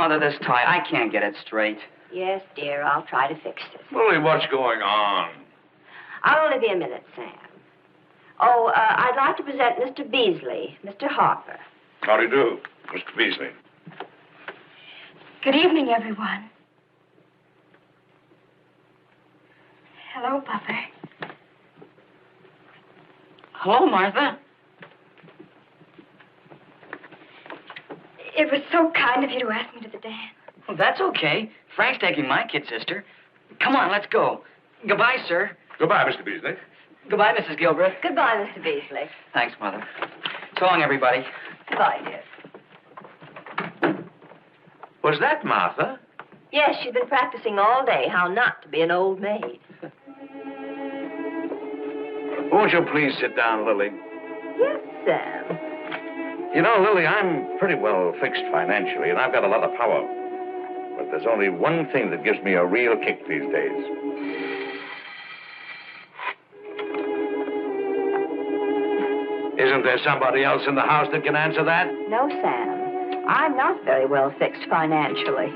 Mother, this tie, I can't get it straight. Yes, dear, I'll try to fix it. Lily, what's going on? I'll only be a minute, Sam. Oh, I'd like to present Mr. Beasley, Mr. Harper. How do you do, Mr. Beasley? Good evening, everyone. Hello, Bubba. Hello, Martha. It was so kind of you to ask me to the dance. Well, that's okay. Frank's taking my kid sister. Come on, let's go. Goodbye, sir. Goodbye, Mr. Beasley. Goodbye, Mrs. Gilbert. Goodbye, Mr. Beasley. Thanks, Mother. So long, everybody. Goodbye, dear. Was that Martha? Yes, she's been practicing all day how not to be an old maid. Won't you please sit down, Lily? Yes, Sam. You know, Lily, I'm pretty well fixed financially, and I've got a lot of power. But there's only one thing that gives me a real kick these days. Isn't there somebody else in the house that can answer that? No, Sam. I'm not very well fixed financially.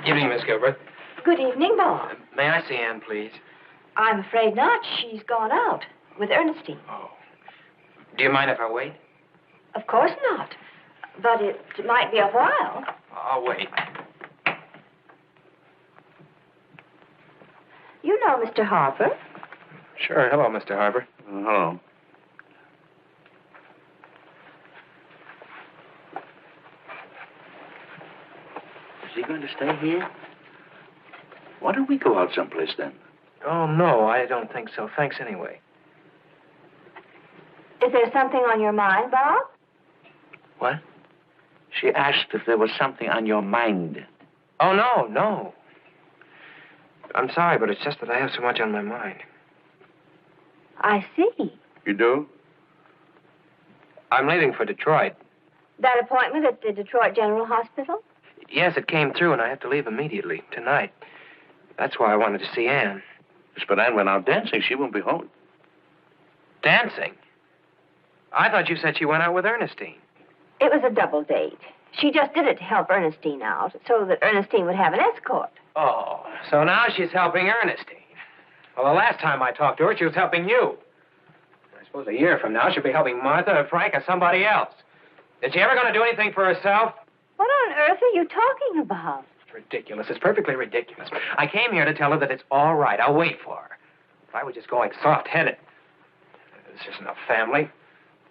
Evening, Miss Gilbert. Good evening, Bob. May I see Anne, please? I'm afraid not. She's gone out with Ernestine. Oh. Do you mind if I wait? Of course not. But it might be a while. I'll wait. You know Mr. Harper. Sure. Hello, Mr. Harper. Hello. Is he going to stay here? Why don't we go out someplace then? Oh, no, I don't think so. Thanks anyway. Is there something on your mind, Bob? What? She asked if there was something on your mind. Oh, no. I'm sorry, but it's just that I have so much on my mind. I see. You do? I'm leaving for Detroit. That appointment at the Detroit General Hospital? Yes, it came through, and I have to leave immediately, tonight. That's why I wanted to see Anne. Yes, but Anne went out dancing. She won't be home. Dancing? I thought you said she went out with Ernestine. It was a double date. She just did it to help Ernestine out, so that Ernestine would have an escort. Oh, so now she's helping Ernestine. Well, the last time I talked to her, she was helping you. I suppose a year from now, she'll be helping Martha or Frank or somebody else. Is she ever going to do anything for herself? What on earth are you talking about? It's ridiculous. It's perfectly ridiculous. I came here to tell her that it's all right. I'll wait for her. If I were just going soft-headed. This isn't a family.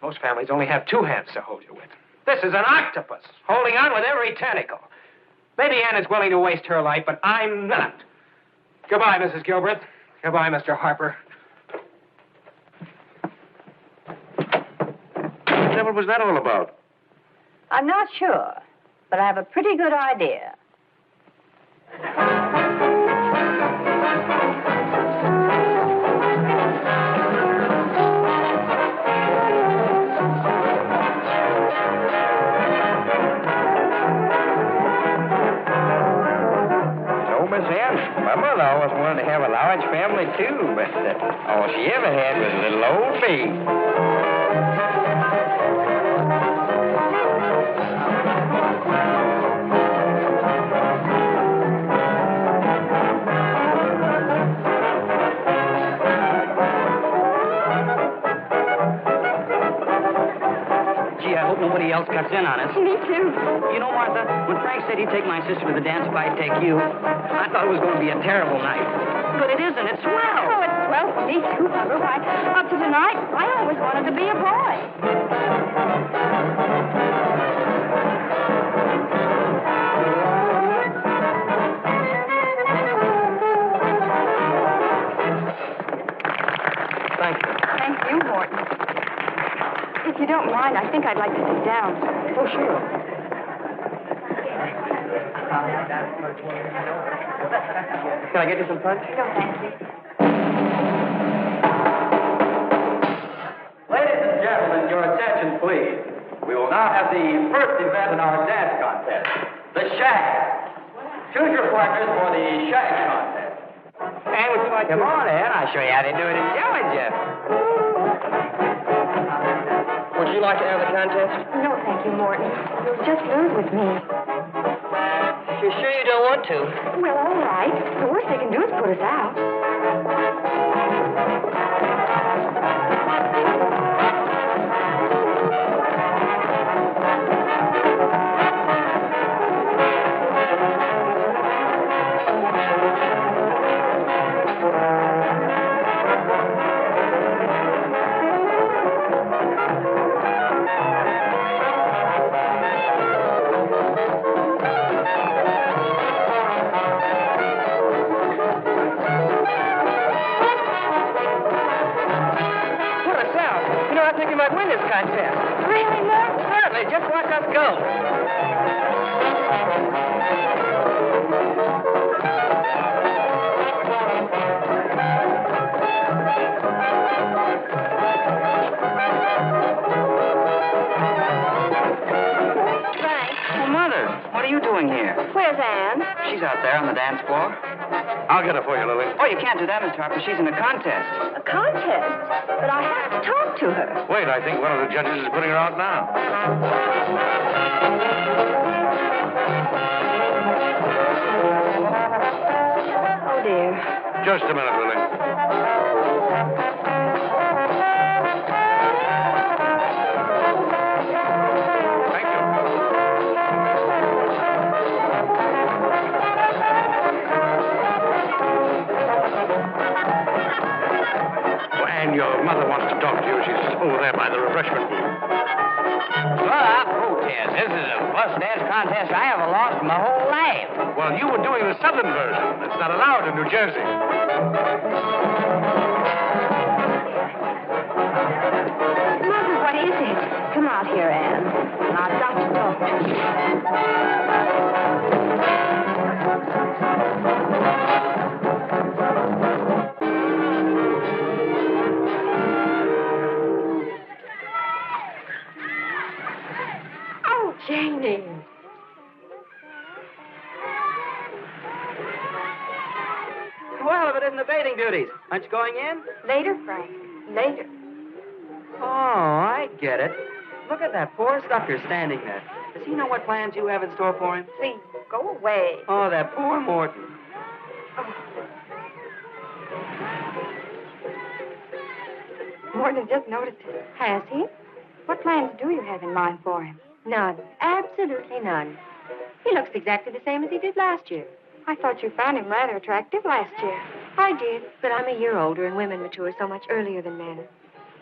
Most families only have two hands to hold you with. This is an octopus, holding on with every tentacle. Maybe Anne is willing to waste her life, but I'm not. Goodbye, Mrs. Gilbert. Goodbye, Mr. Harper. What the devil was that all about? I'm not sure, but I have a pretty good idea. Miss Ann, my mother always wanted to have a large family, too, but all she ever had was little old me. Gee, I hope nobody else cuts in on us. Me too. You know, Martha, when Frank said he'd take my sister to the dance if I'd take you, I thought it was going to be a terrible night. But it isn't. It's swell. Oh, it's swell for me too, Bubba. Why, up to tonight, I always wanted to be a boy. Thank you. Thank you, Morton. If you don't mind, I think I'd like to sit down. Oh, sure. Can I get you some punch? No, thank you. Ladies and gentlemen, your attention, please. We will now have the first event in our dance contest, the shag. Choose your partners for the shag contest. Ann, would you like to... Come on, Ann. I'll show you how to do it in Georgia. Would you like to enter the contest? No, thank you, Morton. You'll just lose with me. You're sure you don't want to? Well, all right. The worst they can do is put us out. Win this contest. Really, Morton? Certainly. Just watch us go. Frank, Well, Mother, what are you doing here? Where's Anne? She's out there on the dance floor. I'll get her for you, Lily. Oh, you can't do that, Mr. Harper. She's in a contest. A contest? But I have to talk to her. Wait, I think one of the judges is putting her out now. Oh, dear. Just a minute, Lily. Thank you. Oh, Anne, your mother wants to talk to you. She's over there by the refreshment booth. Well, I protest. This is the first dance contest I ever lost in my whole life. Well, you were doing the southern version. It's not allowed in New Jersey. Mother, what is it? Come out here, Anne. I've got to talk to you. Oh, Janie. Well, if it isn't the bathing duties. Aren't you going in? Later, Frank. Later. Oh, I get it. Look at that poor sucker standing there. Does he know what plans you have in store for him? Please, go away. Oh, that poor Morton. Morton just noticed it. Has he? What plans do you have in mind for him? None. Absolutely none. He looks exactly the same as he did last year. I thought you found him rather attractive last year. I did, but I'm a year older and women mature so much earlier than men.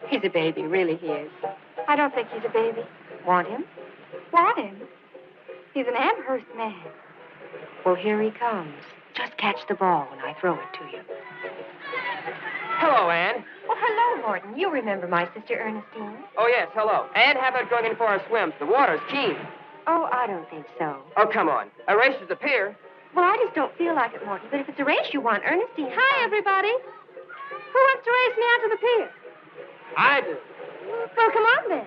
He's a baby, really he is. I don't think he's a baby. Want him? Want him? He's an Amherst man. Well, here he comes. Just catch the ball when I throw it to you. Hello, Ann. Oh, hello, Morton. You remember my sister Ernestine? Oh, yes, hello. Ann, how about going in for a swim? The water's keen. Oh, I don't think so. Oh, come on. A race is the pier. Well, I just don't feel like it, Morton. But if it's a race you want, Ernestine... Hi, everybody. Who wants to race me out to the pier? I do. Well, come on, then.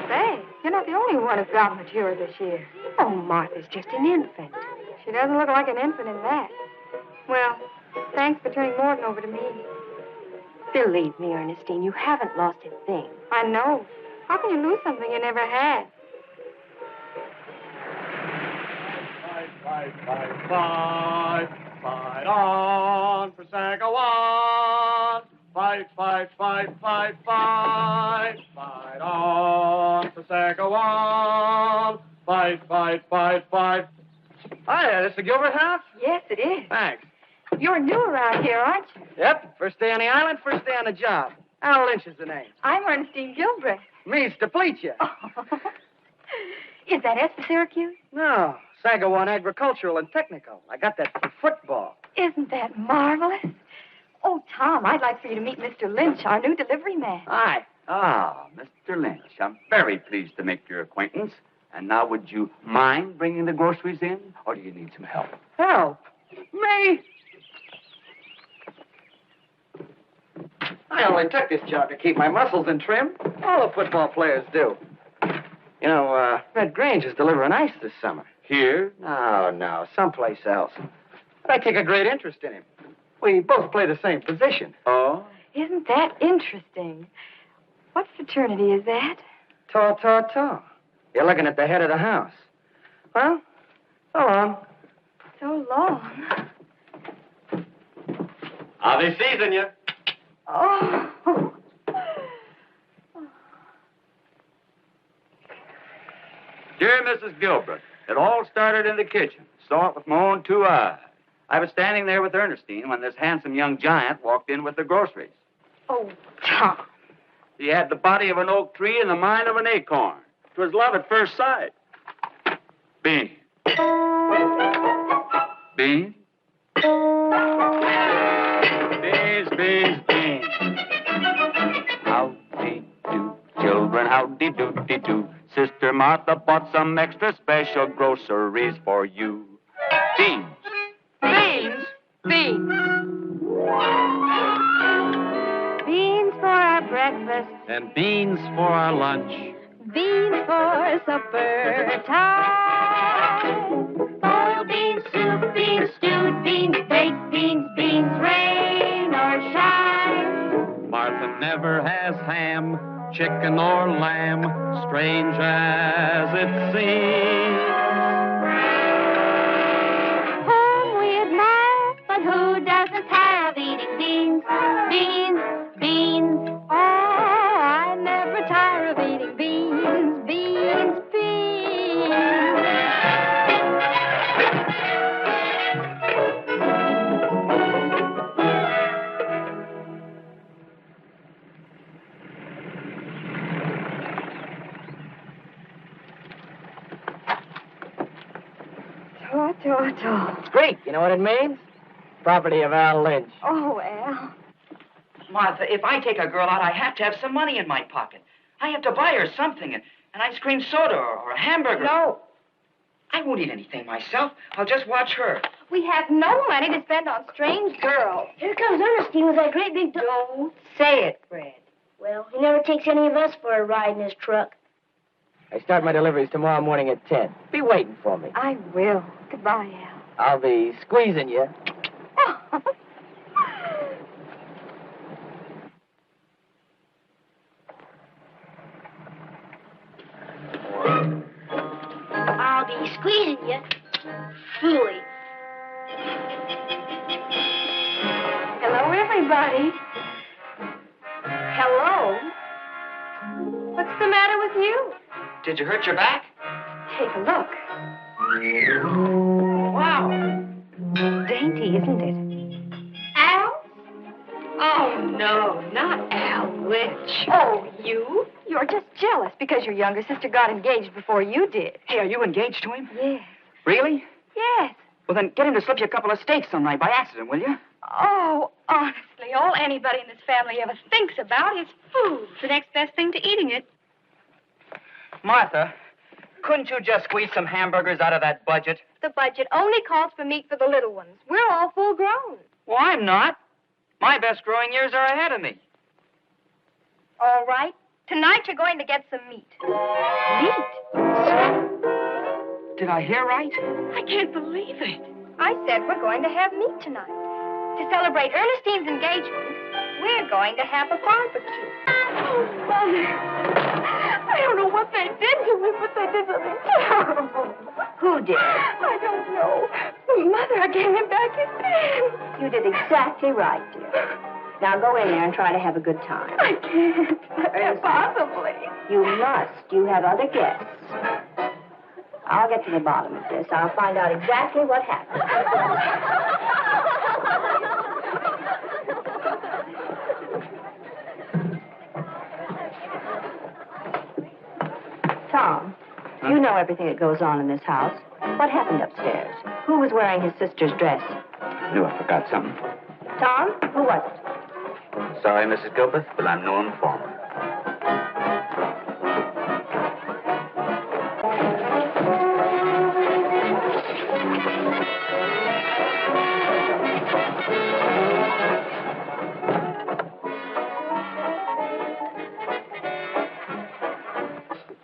Say, You're not the only one who's got mature this year. Oh, Martha's just an infant. She doesn't look like an infant in that. Well, thanks for turning Morton over to me. Believe me, Ernestine, you haven't lost a thing. I know. How can you lose something you never had? Fight on for Sagawan. Fight on for Sagawan. Fight. Hi, this is the Gilbert house? Yes, it is. Thanks. You're new around here, aren't you? Yep, first day on the island, first day on the job. Al Lynch is the name. I'm Ernestine Gilbreth. Means to pleat you. Is that it for Syracuse? No, Sagawan Agricultural and Technical. I got that for football. Isn't that marvelous? Oh, Tom, I'd like for you to meet Mr. Lynch, our new delivery man. Hi. Ah, Mr. Lynch, I'm very pleased to make your acquaintance. And now, would you mind bringing the groceries in, or do you need some help? Help? Me? I only took this job to keep my muscles in trim. All the football players do. You know, Red Grange is delivering ice this summer. Here? No, someplace else. But I take a great interest in him. We both play the same position. Oh? Isn't that interesting? What fraternity is that? Tau. You're looking at the head of the house. Well, so long. So long. I'll be seizing you. Oh. Dear Mrs. Gilbert, it all started in the kitchen. Saw it with my own two eyes. I was standing there with Ernestine when this handsome young giant walked in with the groceries. Oh, Tom. He had the body of an oak tree and the mind of an acorn. 'Twas love at first sight. Beans. Beans? Beans. Howdy do, children, howdy do. Sister Martha bought some extra special groceries for you. Beans. Beans. Beans for our breakfast. And beans for our lunch. Beans for supper time. Boiled beans, soup beans, stewed beans, baked beans, rain or shine. Martha never has ham, chicken or lamb, strange as it seems. Whom we admire, but who doesn't have eating beans? Beans. Oh, I never tire of eating beans. Toto. It's Greek. You know what it means? Property of Al Lynch. Oh, Al. Martha, if I take a girl out, I have to have some money in my pocket. I have to buy her something, an ice cream soda or a hamburger. No. I won't eat anything myself. I'll just watch her. We have no money to spend on strange girls. Here comes Ernestine with that great big... Don't say it, Fred. Well, he never takes any of us for a ride in his truck. I start my deliveries tomorrow morning at 10. Be waiting for me. I will. Goodbye, Al. I'll be squeezing you. I'll be squeezing you. Fooey. Hello, everybody. Hello. What's the matter with you? Did you hurt your back? Take a look. Wow. Dainty, isn't it? Al? Oh, no, not Al Lynch. Oh, you? You're just jealous because your younger sister got engaged before you did. Hey, are you engaged to him? Yes. Really? Yes. Well, then get him to slip you a couple of steaks some night by accident, will you? Oh, honestly, all anybody in this family ever thinks about is food. The next best thing to eating it. Martha, couldn't you just squeeze some hamburgers out of that budget? The budget only calls for meat for the little ones. We're all full grown. Well, I'm not. My best growing years are ahead of me. All right. Tonight you're going to get some meat. Meat? Did I hear right? I can't believe it. I said we're going to have meat tonight. To celebrate Ernestine's engagement, we're going to have a barbecue. Oh, Mother. I don't know what they did to me, but they did something terrible. Who did? I don't know. Mother, I gave him back his pen. You did exactly right, dear. Now go in there and try to have a good time. I can't. I can't possibly. You must. You have other guests. I'll get to the bottom of this. I'll find out exactly what happened. Tom, you know everything that goes on in this house. What happened upstairs? Who was wearing his sister's dress? I knew I forgot something. Tom, who was it? Sorry, Mrs. Gilbert, but I'm no informer.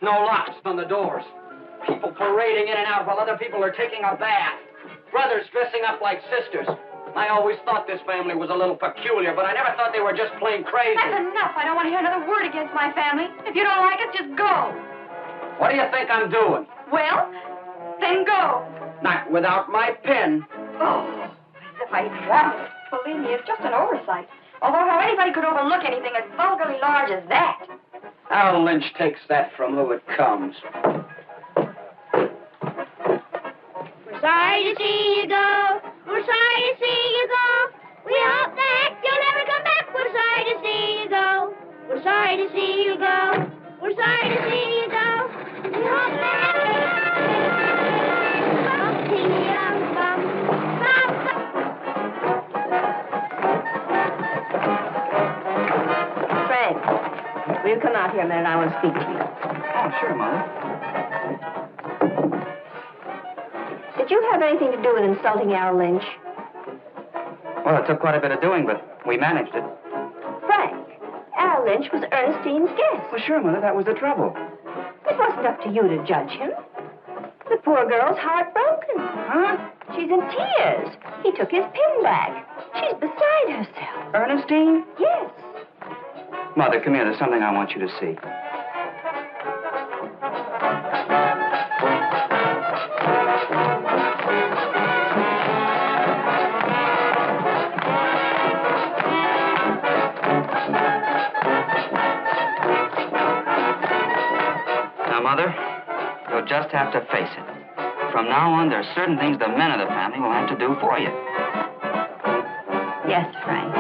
No locks on the doors. People parading in and out while other people are taking a bath. Brothers dressing up like sisters. I always thought this family was a little peculiar, but I never thought they were just plain crazy. That's enough. I don't want to hear another word against my family. If you don't like us, just go. What do you think I'm doing? Well, then go. Not without my pen. Oh, as if I wanted it. Believe me, it's just an oversight. Although how anybody could overlook anything as vulgarly large as that. Al Lynch takes that from who it comes. We're sorry to see you go. We're sorry to see you go. We hope that you'll never come back. We're sorry to see you go. We're sorry to see you go. We're sorry to see you go. We hope that Frank, will you come out here a minute? I want to speak to you. Oh, sure, Mother. Did you have anything to do with insulting Al Lynch? Well, it took quite a bit of doing, but we managed it. Frank, Al Lynch was Ernestine's guest. Well, sure, Mother, that was the trouble. It wasn't up to you to judge him. The poor girl's heartbroken. Huh? She's in tears. He took his pin back. She's beside herself. Ernestine? Yes. Mother, come here. There's something I want you to see. Now, Mother, you'll just have to face it. From now on, there's certain things the men of the family will have to do for you. Yes, Frank.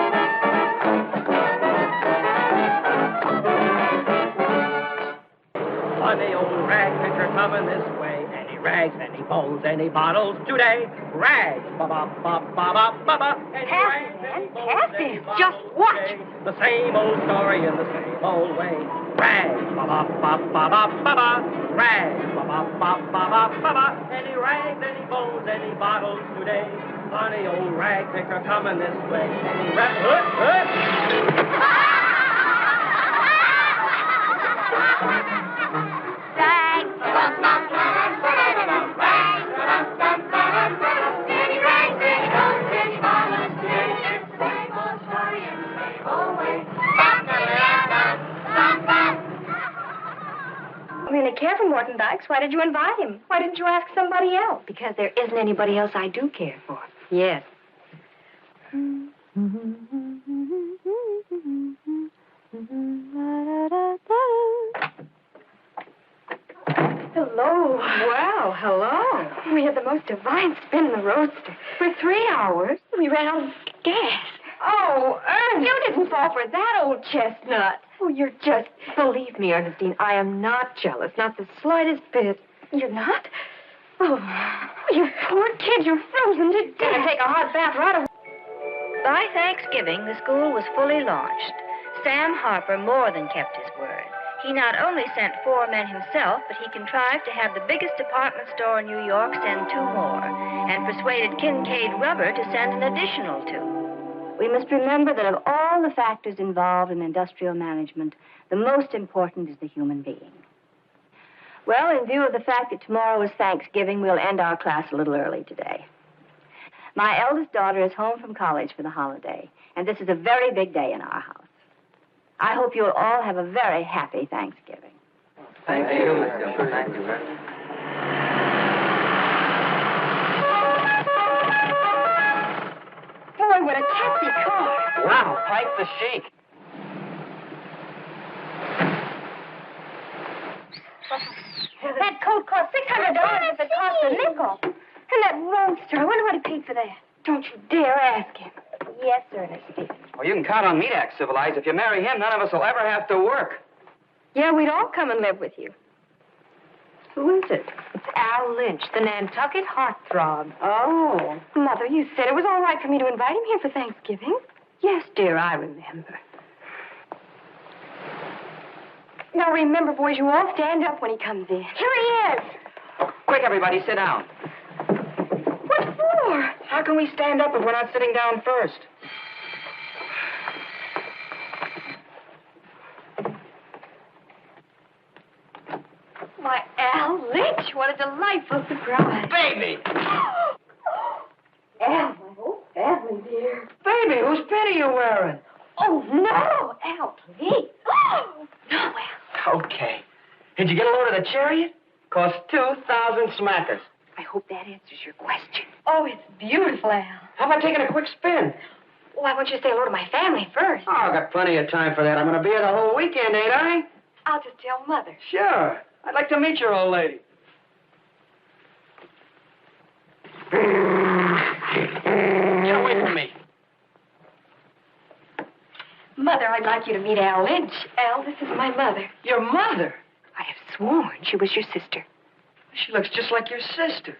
Funny old rag picker coming this way. Any rags, any bowls, any bottles today. Rags, ba-ba-ba-ba-ba-ba-ba. Pass it, man. Pass it. Just watch. The same old story in the same old way. Rags, ba-ba-ba-ba-ba-ba-ba. Rags, ba-ba-ba-ba-ba-ba-ba. Any rags, any bowls, any bottles today. Funny old rag picker coming this way. Any rag... I really care for Morton Dykes. Why did you invite him? Why didn't you ask somebody else? Because there isn't anybody else I do care for. Yes. Hello. Wow, hello. We had the most divine spin in the roadster. For 3 hours? We ran out of gas. Oh, Ernest. You didn't fall for that old chestnut. Oh, you're just... Believe me, Ernestine, I am not jealous. Not the slightest bit. You're not? Oh, you poor kid. You're frozen to death. Gonna take a hot bath right away. By Thanksgiving, the school was fully launched. Sam Harper more than kept his word. He not only sent 4 men himself, but he contrived to have the biggest department store in New York send 2 more, and persuaded Kincaid Rubber to send an additional 2. We must remember that of all all the factors involved in industrial management, the most important is the human being. Well, in view of the fact that tomorrow is Thanksgiving, we'll end our class a little early today. My eldest daughter is home from college for the holiday, and this is a very big day in our house. I hope you'll all have a very happy Thanksgiving. Thank you. Thank you. Boy, what a taxi car. Wow, Pike the Sheik. That coat cost $600 if it cost a nickel. And that roadster, I wonder what he paid for that. Don't you dare ask him. Yes, Ernestine. Well, you can count on me to act civilized. If you marry him, none of us will ever have to work. Yeah, we'd all come and live with you. Who is it? It's Al Lynch, the Nantucket heartthrob. Oh. Mother, you said it was all right for me to invite him here for Thanksgiving. Yes, dear, I remember. Now remember, boys, you all stand up when he comes in. Here he is. Oh, quick, everybody, sit down. What for? How can we stand up if we're not sitting down first? Why, Al Lynch, what a delightful surprise. Baby! Al, Al, dear. Baby, whose pin are you wearing? Oh, no, Al, please. Oh, no, Al. Okay. Did you get a load of the chariot? Cost 2,000 smackers. I hope that answers your question. Oh, it's beautiful, Al. How about taking a quick spin? Oh, I want you to say hello to my family first. Oh, I've got plenty of time for that. I'm going to be here the whole weekend, ain't I? I'll just tell Mother. Sure. I'd like to meet your old lady. Get away from me. Mother, I'd like you to meet Al Lynch. Al, this is my mother. Your mother? I have sworn she was your sister. She looks just like your sister.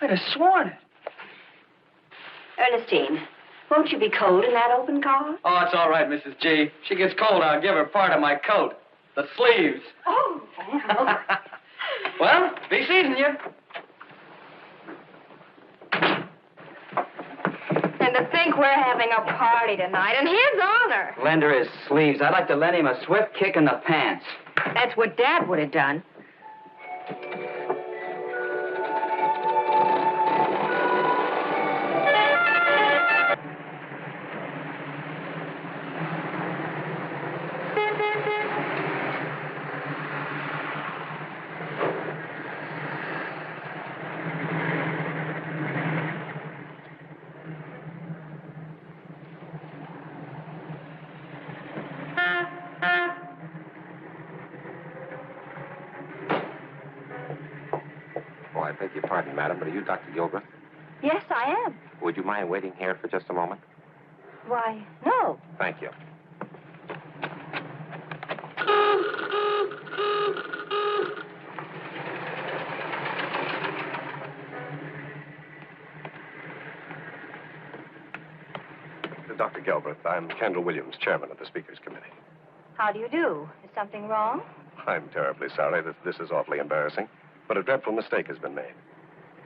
I'd have sworn it. Ernestine, won't you be cold in that open car? Oh, it's all right, Mrs. G. If she gets cold, I'll give her part of my coat. The sleeves. Oh, Al. Well, be seasoned you. And to think we're having a party tonight in his honor. Lend her his sleeves. I'd like to lend him a swift kick in the pants. That's what Dad would have done. I beg your pardon, madam, but are you Dr. Gilbert? Yes, I am. Would you mind waiting here for just a moment? Why, no. Thank you. Dr. Gilbert, I'm Kendall Williams, chairman of the Speakers Committee. How do you do? Is something wrong? I'm terribly sorry that this is awfully embarrassing, but a dreadful mistake has been made.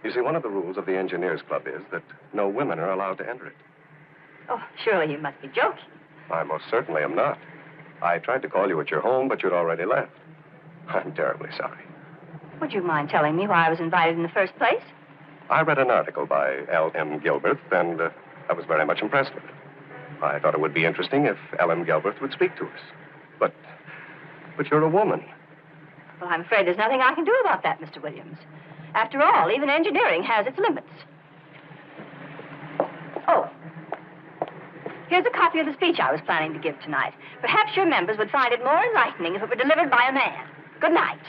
You see, one of the rules of the Engineers Club is that no women are allowed to enter it. Oh, surely you must be joking. I most certainly am not. I tried to call you at your home, but you'd already left. I'm terribly sorry. Would you mind telling me why I was invited in the first place? I read an article by L.M. Gilbert, and I was very much impressed with it. I thought it would be interesting if L.M. Gilbert would speak to us. But you're a woman. Well, I'm afraid there's nothing I can do about that, Mr. Williams. After all, even engineering has its limits. Oh. Here's a copy of the speech I was planning to give tonight. Perhaps your members would find it more enlightening if it were delivered by a man. Good night.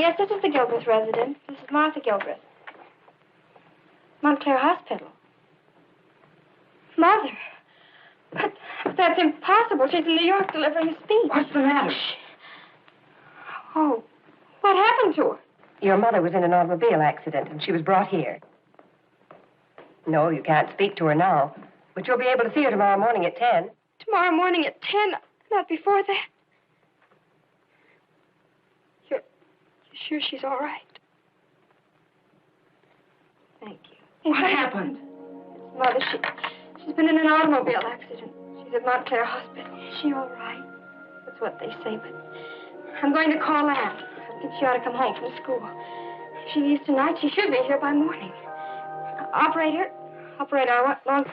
Yes, this is the Gilbreth residence. This is Martha Gilbreth. Montclair Hospital. Mother. But that's impossible. She's in New York delivering a speech. What's the matter? Shh. Oh, what happened to her? Your mother was in an automobile accident, and she was brought here. No, you can't speak to her now. But you'll be able to see her tomorrow morning at 10. Tomorrow morning at 10, not before that. You're sure she's all right? Thank you. What happened? Mother, she's been in an automobile accident. She's at Montclair Hospital. Is she all right? That's what they say, but I'm going to call Anne. I think she ought to come home from school. If she leaves tonight, she should be here by morning. Operator, I want long...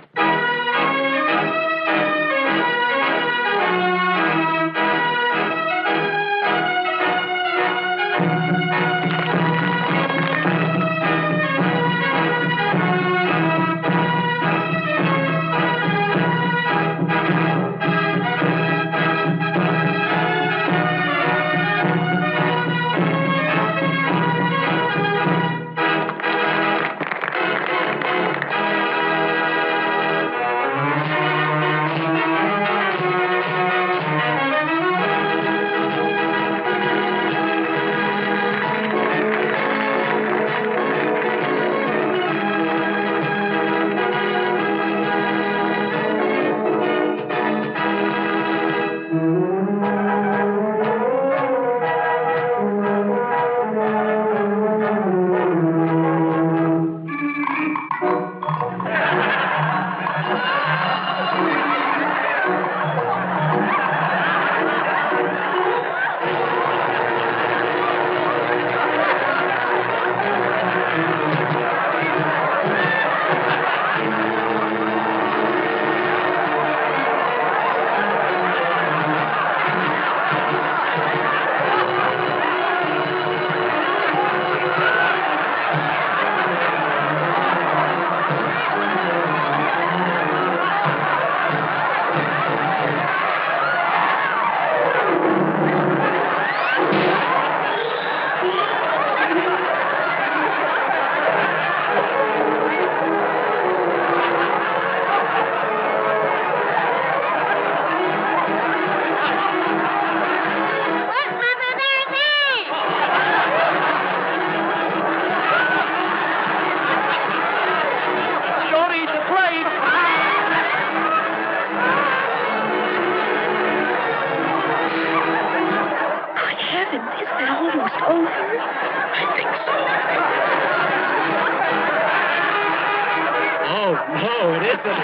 No, it isn't.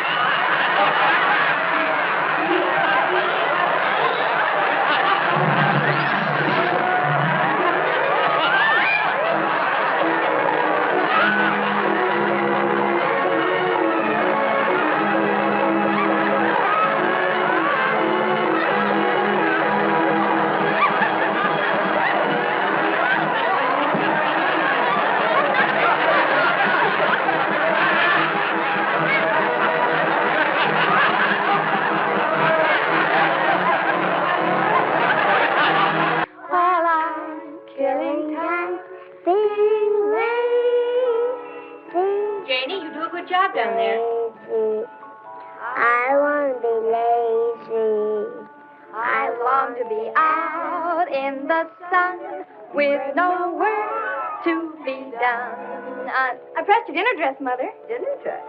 Janie, you do a good job down there. I want to be lazy. I long to be out in the sun with no work to be done. I pressed your dinner dress, Mother. Dinner dress?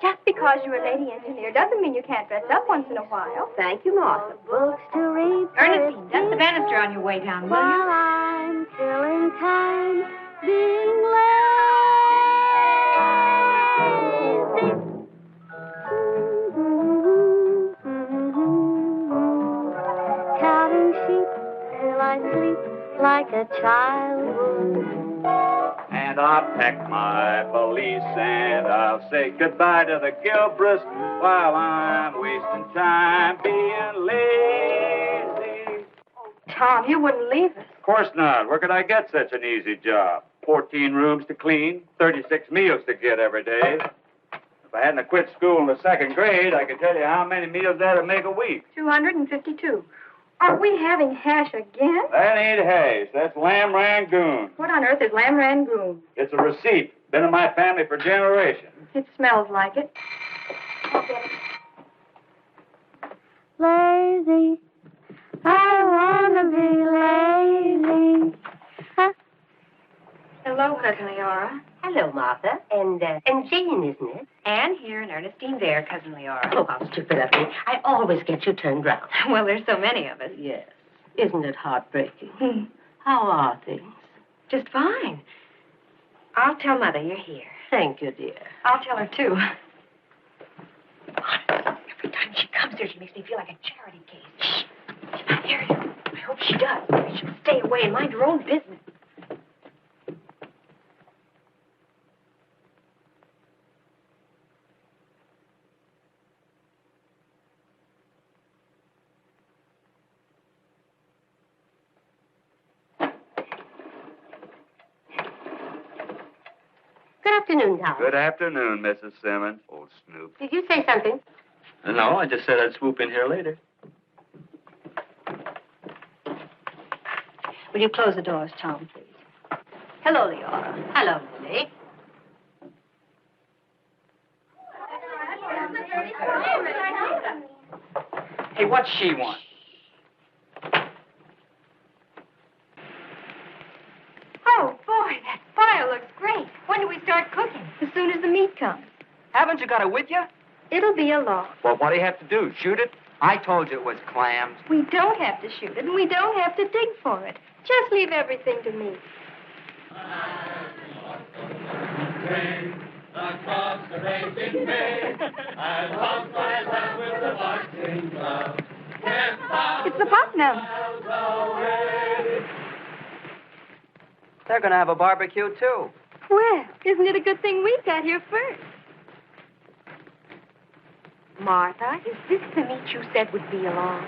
Just because you're a lady engineer doesn't mean you can't dress up once in a while. Thank you, Martha. Books to read. Ernestine, dust the banister on your way down, will While you? I'm killing time being lazy. Counting sheep till I sleep like a child would. And I'll pack my valise and I'll say goodbye to the Gilbreths while I'm wasting time being lazy. Tom, you wouldn't leave us. Of course not. Where could I get such an easy job? 14 rooms to clean, 36 meals to get every day. If I hadn't quit school in the second grade, I could tell you how many meals that'd make a week. 252. Are we having hash again? That ain't hash. That's lamb rangoon. What on earth is lamb rangoon? It's a receipt. Been in my family for generations. It smells like it. Lazy. I wanna be lazy. Huh? Hello, Cousin Leora. Hello, Martha. And Jane, isn't it? Anne here and Ernestine there, Cousin Leora. Oh, how stupid of me. I always get you turned round. Well, there's so many of us. Yes. Isn't it heartbreaking? How are things? Just fine. I'll tell Mother you're here. Thank you, dear. I'll tell her, too. Every time she comes here, she makes me feel like a charity case. Shh. She might hear you. I hope she does. She should stay away and mind her own business. Good afternoon, Tom. Good afternoon, Mrs. Simmons. Old Snoop. Did you say something? No, I just said I'd swoop in here later. Will you close the doors, Tom, please? Hello, Leora. Hello, Lily. Hey, what's she want? Oh, boy, that fire looks great. When do we start cooking? As soon as the meat comes. Haven't you got it with you? It'll be a lot. Well, what do you have to do? Shoot it? I told you it was clams. We don't have to shoot it, and we don't have to dig for it. Just leave everything to me. Across the raging bay, I lost myself with the marching cloud. It's the Putnam. They're going to have a barbecue, too. Well, isn't it a good thing we got here first? Martha, is this the meat you said would be along?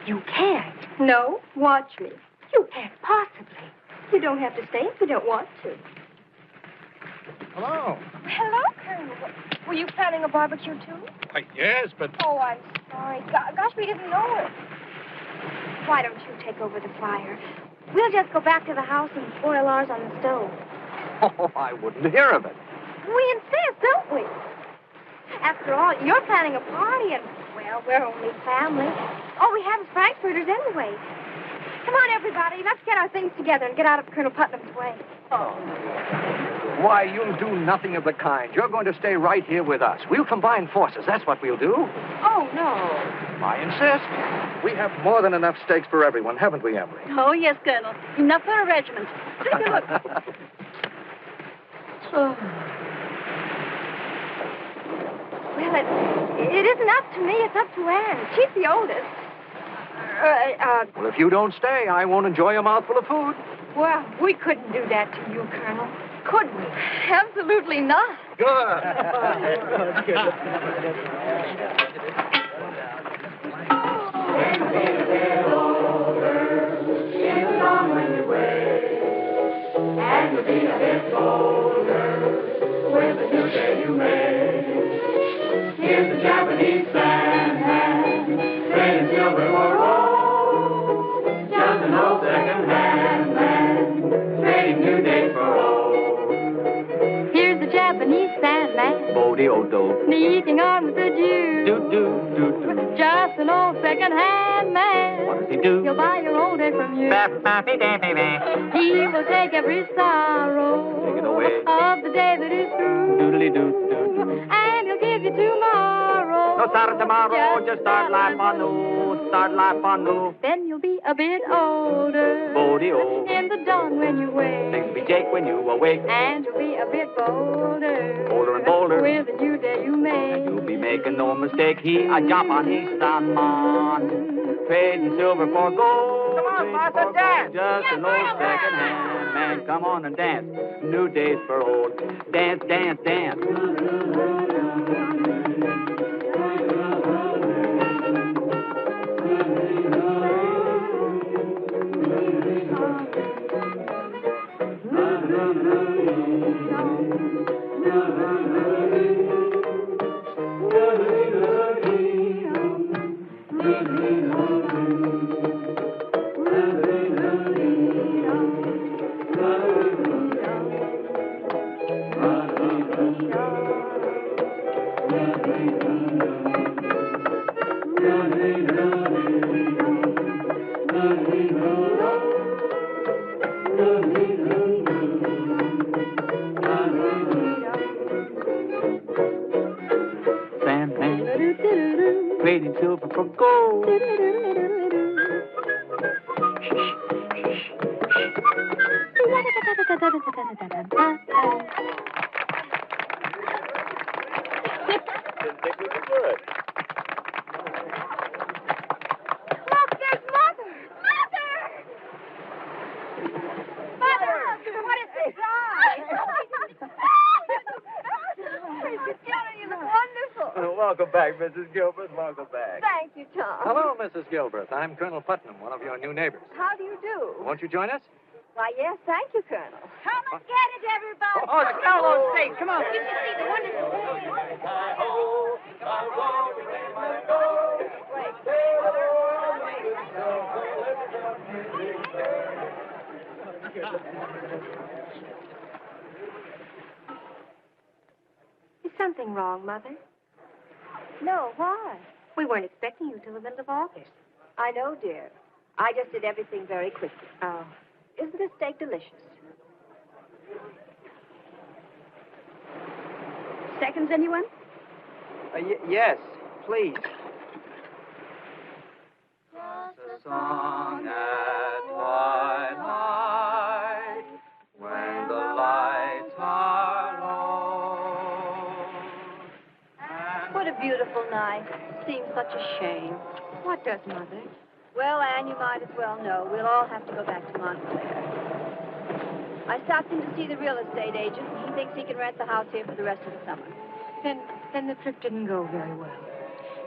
You can't. No, watch me. You can't possibly. You don't have to stay if you don't want to. Hello. Hello, Colonel. Were you planning a barbecue, too? Yes, but... Oh, I'm sorry. Gosh, we didn't know it. Why don't you take over the fire? We'll just go back to the house and boil ours on the stove. Oh, I wouldn't hear of it. We insist, don't we? After all, you're planning a party, and, well, we're only family. All we have is frankfurters anyway. Come on, everybody. Let's get our things together and get out of Colonel Putnam's way. Oh. Why, you'll do nothing of the kind. You're going to stay right here with us. We'll combine forces. That's what we'll do. Oh, no. I insist. We have more than enough steaks for everyone, haven't we, Emily? Oh, yes, Colonel. Enough for a regiment. Take a look. Oh. Well, it isn't up to me. It's up to Anne. She's the oldest. Well, if you don't stay, I won't enjoy a mouthful of food. Well, we couldn't do that to you, Colonel. Could we? Absolutely not. And you'll be a bit older with the new day you made. Here's the Japanese Sandman, trading silver for gold. Just an old second-hand man, trading new days for old. Here's the Japanese Sandman, Bodie-o-do. sneaking on with the Jews. Do-do-do-do. Just an old second-hand man. What does he do? He'll buy your old day from you. He will take every sorrow Take it away. of the day that is through. Doodly-doo-doo. And he'll give you tomorrow. No start tomorrow, just start life on new. Start life on new. Then you'll be a bit older. Bodie-o. In the dawn when you wake. Things be Jake when you awake. And you'll be a bit bolder. Bolder and bolder. With the new day you make. You'll be making no mistake. He a Japanese man, trading silver for gold. Come on, Martha, dance. Just an old second-hand man. Come on and dance. New days for old. Dance, dance, dance. Sandman, trading silver for gold. Welcome back, Mrs. Gilbert. Welcome back. Thank you, Tom. Hello, Mrs. Gilbert. I'm Colonel Putnam, one of your new neighbors. How do you do? Won't you join us? Why, yes, thank you, Colonel. Come and get it, everybody. Oh, it's Carol on stage. Come on. You should see the wonderful... Is something wrong, Mother? No, why? We weren't expecting you till the middle of August. I know, dear. I just did everything very quickly. Oh. Isn't this steak delicious? Seconds, anyone? Yes, please. A song at twilight, when the lights are low. What a beautiful night. Seems such a shame. What does, Mother? Well, Anne, you might as well know. We'll all have to go back to Montclair. I stopped in to see the real estate agent, and he thinks he can rent the house here for the rest of the summer. Then the trip didn't go very well.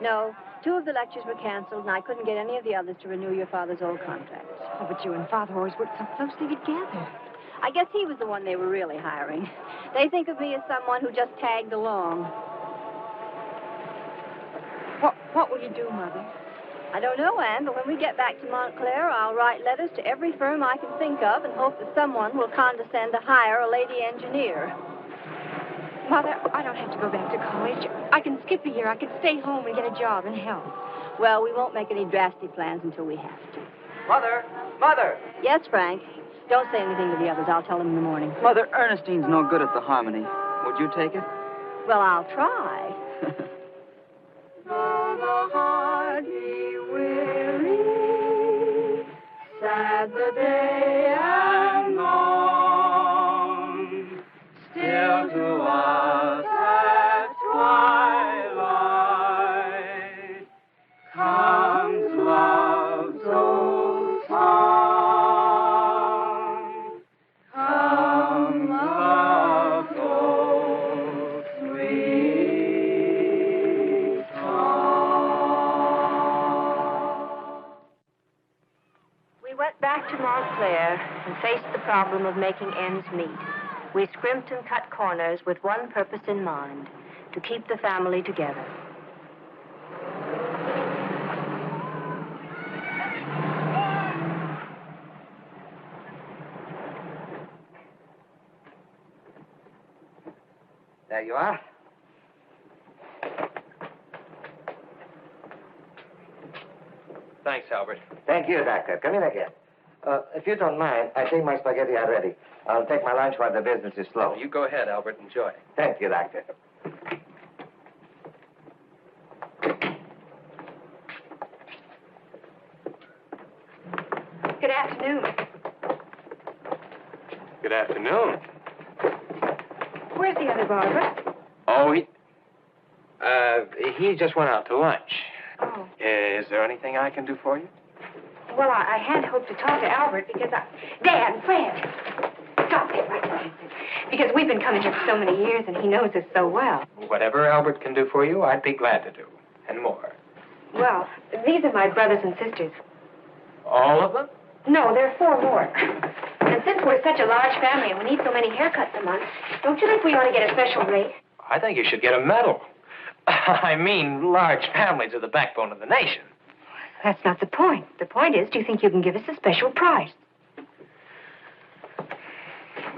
No, 2 of the lectures were canceled, and I couldn't get any of the others to renew your father's old contracts. Oh, but you and Father always worked so closely together. I guess he was the one they were really hiring. They think of me as someone who just tagged along. What will you do, Mother? I don't know, Anne, but when we get back to Montclair, I'll write letters to every firm I can think of and hope that someone will condescend to hire a lady engineer. Mother, I don't have to go back to college. I can skip a year. I can stay home and get a job and help. Well, we won't make any drastic plans until we have to. Mother! Mother! Yes, Frank. Don't say anything to the others. I'll tell them in the morning. Mother, Ernestine's no good at the harmony. Would you take it? Well, I'll try. Though the heart be weary, sad the day and long, still to us at twilight comes love's old song. Comes love's old sweet We went back to Montclair and faced the problem of making ends meet. We scrimped and cut corners with one purpose in mind, to keep the family together. There you are. Thanks, Albert. Thank you, Doctor. Come in again. If you don't mind, I think my spaghetti are ready. I'll take my lunch while the business is slow. You go ahead, Albert. Enjoy. Thank you, Doctor. Good afternoon. Good afternoon. Where's the other barber? Oh, he just went out to lunch. Oh. Is there anything I can do for you? Well, I had hoped to talk to Albert because Dan, Fred. Stop it right there. Because we've been coming here for so many years and he knows us so well. Whatever Albert can do for you, I'd be glad to do. And more. Well, these are my brothers and sisters. All of them? No, there are 4 more. And since we're such a large family and we need so many haircuts a month, don't you think we ought to get a special rate? I think you should get a medal. I mean, large families are the backbone of the nation. That's not the point. The point is, do you think you can give us a special price?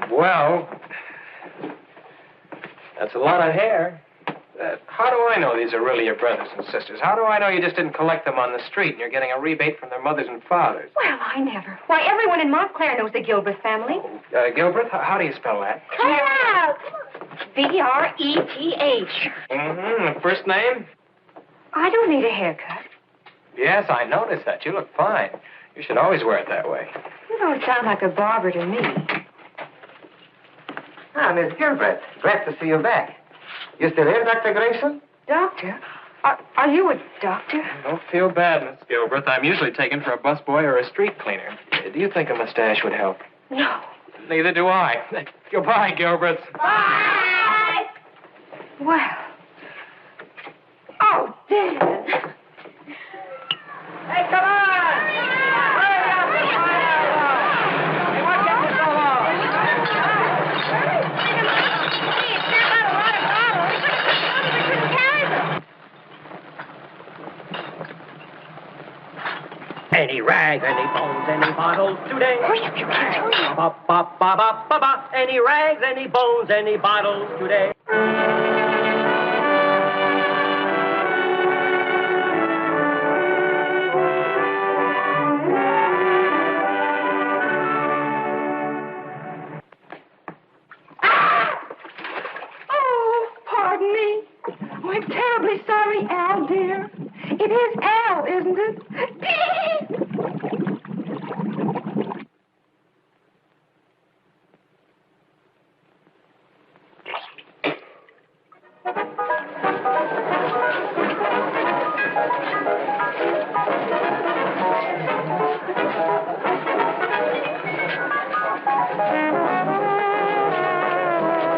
Well, That's a lot of hair. How do I know these are really your brothers and sisters? How do I know you just didn't collect them on the street and you're getting a rebate from their mothers and fathers? Well, I never. Why, everyone in Montclair knows the Gilbreth family. Gilbreth, how do you spell that? Cut out! Breth. Mm-hmm. First name? I don't need a haircut. Yes, I noticed that. You look fine. You should always wear it that way. You don't sound like a barber to me. Ah, Miss Gilbert. Glad to see you back. You still here, Dr. Grayson? Doctor? Are you a doctor? Don't feel bad, Miss Gilbreth. I'm usually taken for a busboy or a street cleaner. Do you think a mustache would help? No. Neither do I. Goodbye, Gilbreth. Bye! Well. Oh, Dad. Hey, come on! Hurry up and find out! Hey, what kept you so long? Any rags, any bones, any bottles today. Ba-ba-ba-ba-ba-ba. Any rags, any bones, any bottles today. Pardon me. Oh, I'm terribly sorry, Al, dear. It is Al, isn't it?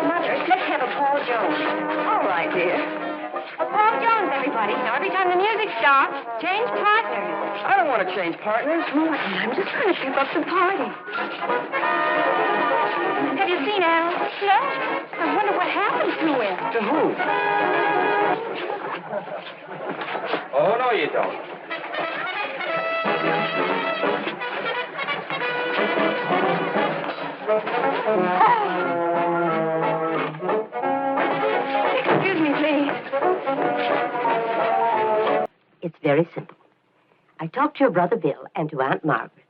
Mother, let's have a Paul Jones. All right, dear. A Paul Jones, everybody. Now, every time the music stops, change partners. I don't want to change partners. Oh, I'm just trying to keep up the party. Have you seen Al? No. I wonder what happened to him. To who? Oh, no, you don't. Excuse me, please. It's very simple. I talked to your brother Bill and to Aunt Margaret,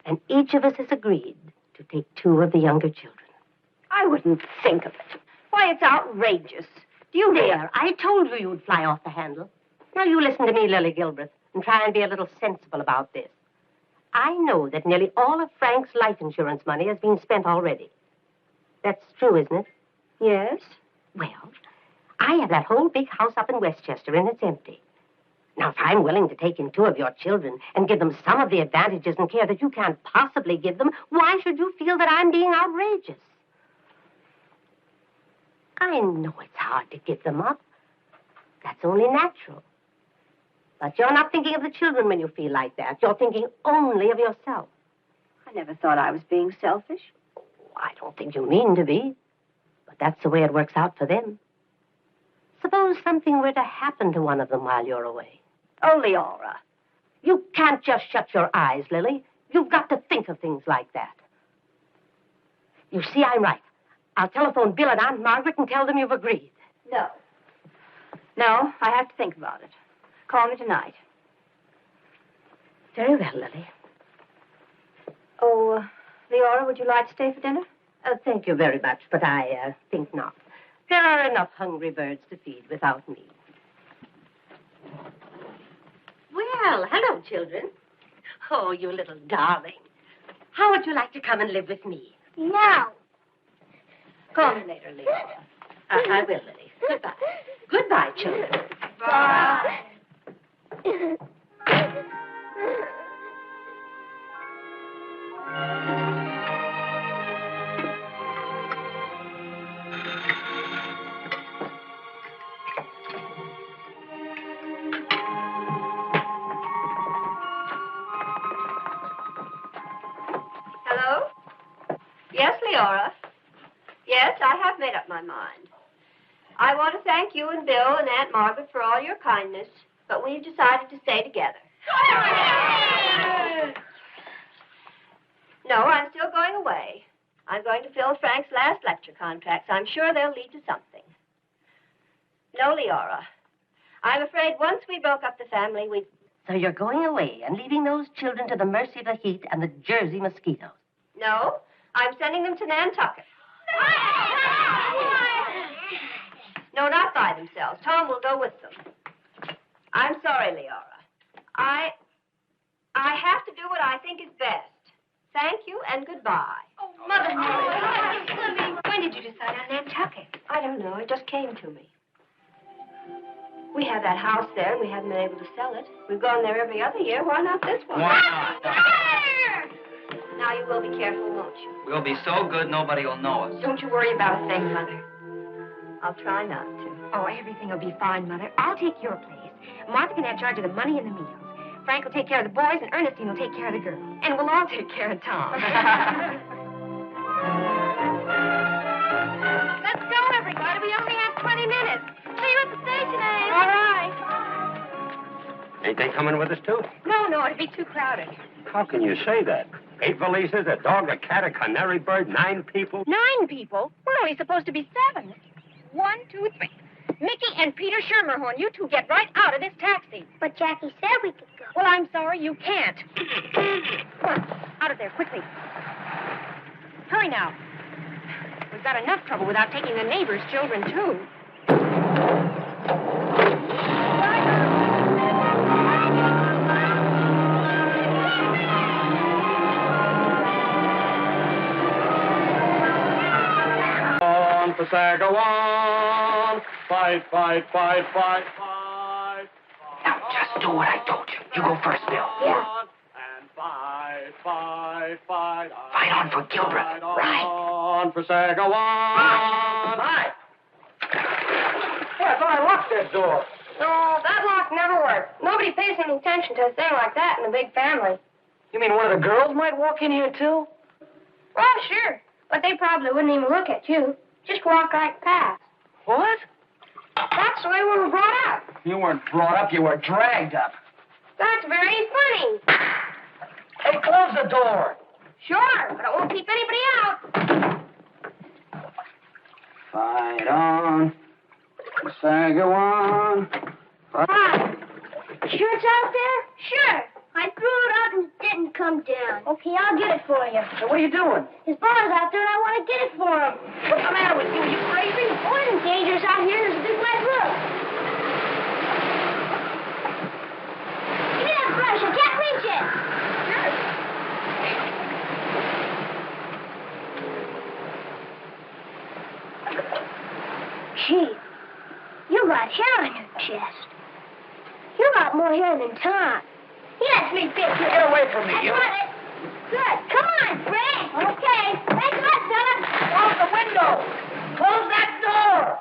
and each of us has agreed to take 2 of the younger children. I wouldn't think of it. Why, it's outrageous. Do you dare? I told you you'd fly off the handle. Now you listen to me, Lily Gilbreth, and try and be a little sensible about this. I know that nearly all of Frank's life insurance money has been spent already. That's true, isn't it? Yes. Well, I have that whole big house up in Westchester, and it's empty. Now, if I'm willing to take in 2 of your children and give them some of the advantages and care that you can't possibly give them, why should you feel that I'm being outrageous? I know it's hard to give them up. That's only natural. But you're not thinking of the children when you feel like that. You're thinking only of yourself. I never thought I was being selfish. I don't think you mean to be. But that's the way it works out for them. Suppose something were to happen to one of them while you're away. Oh, Leora. You can't just shut your eyes, Lily. You've got to think of things like that. You see, I'm right. I'll telephone Bill and Aunt Margaret and tell them you've agreed. No. No, I have to think about it. Call me tonight. Very well, Lily. Oh, Leora, would you like to stay for dinner? Thank you very much, but I think not. There are enough hungry birds to feed without me. Well, hello, children. Oh, you little darling. How would you like to come and live with me? No. Call me later, Leora. I will, Lily. Goodbye. Goodbye, children. Bye. Hello? Yes, Leora. Yes, I have made up my mind. I want to thank you and Bill and Aunt Margaret for all your kindness, but we've decided to stay together. No, I'm still going away. I'm going to fill Frank's last lecture contracts. I'm sure they'll lead to something. No, Leora. I'm afraid once we broke up the family, we... So you're going away and leaving those children to the mercy of the heat and the Jersey mosquitoes. No, I'm sending them to Nantucket. No, not by themselves. Tom will go with them. I'm sorry, Leora. I have to do what I think is best. Thank you and goodbye. Oh, Mother. When did you decide on Nantucket? I don't know. It just came to me. We have that house there, and we haven't been able to sell it. We've gone there every other year. Why not this one? Why not? Now you will be careful, won't you? We'll be so good nobody will know us. Don't you worry about a thing, Mother. I'll try not to. Oh, everything will be fine, Mother. I'll take your place. Martha can have charge of the money and the meals. Frank will take care of the boys, and Ernestine will take care of the girls. And we'll all take care of Tom. Let's go, everybody. We only have 20 minutes. See you at the station, Abe. All right. Ain't they coming with us, too? No, it'd be too crowded. How can you say that? 8 valises, a dog, a cat, a canary bird, 9 people? 9 people? We're only supposed to be 7. 1, 2, 3. Mickey and Peter Schermerhorn, you two get right out of this taxi. But Jackie said we could go. Well, I'm sorry, you can't. Come on, out of there, quickly. Hurry now. We've got enough trouble without taking the neighbors' children, too. On for Sagawan. Fight, fight, fight, fight, fight. Now, just do what I told you. You go first, Bill. Yeah. And fight, fight, fight. Fight on for Gilbreth. Right. On for Sagawan. Hi. Well, I thought I locked that door. No, that lock never works. Nobody pays any attention to a thing like that in a big family. You mean one of the girls might walk in here, too? Well, sure. But they probably wouldn't even look at you. Just walk right past. What? That's the way we were brought up. You weren't brought up, you were dragged up. That's very funny. Hey, close the door. Sure, but it won't keep anybody out. Fight on. Sagawan. Hi. Sure it's out there? Sure. I threw it up and it didn't come down. Okay, I'll get it for you. So what are you doing? His bar's out there and I want to get it for him. What's the matter with you? You crazy? Oh, it isn't dangerous out here. There's a big wet roof. Give me that brush. I can't reach it. Gee, you got hair on your chest. You got more hair than Tom. Yes, me bit. Get away from me, I you. got it. Good. Come on, Frank. Okay. Thanks a lot, fella. Close the window. Close that door.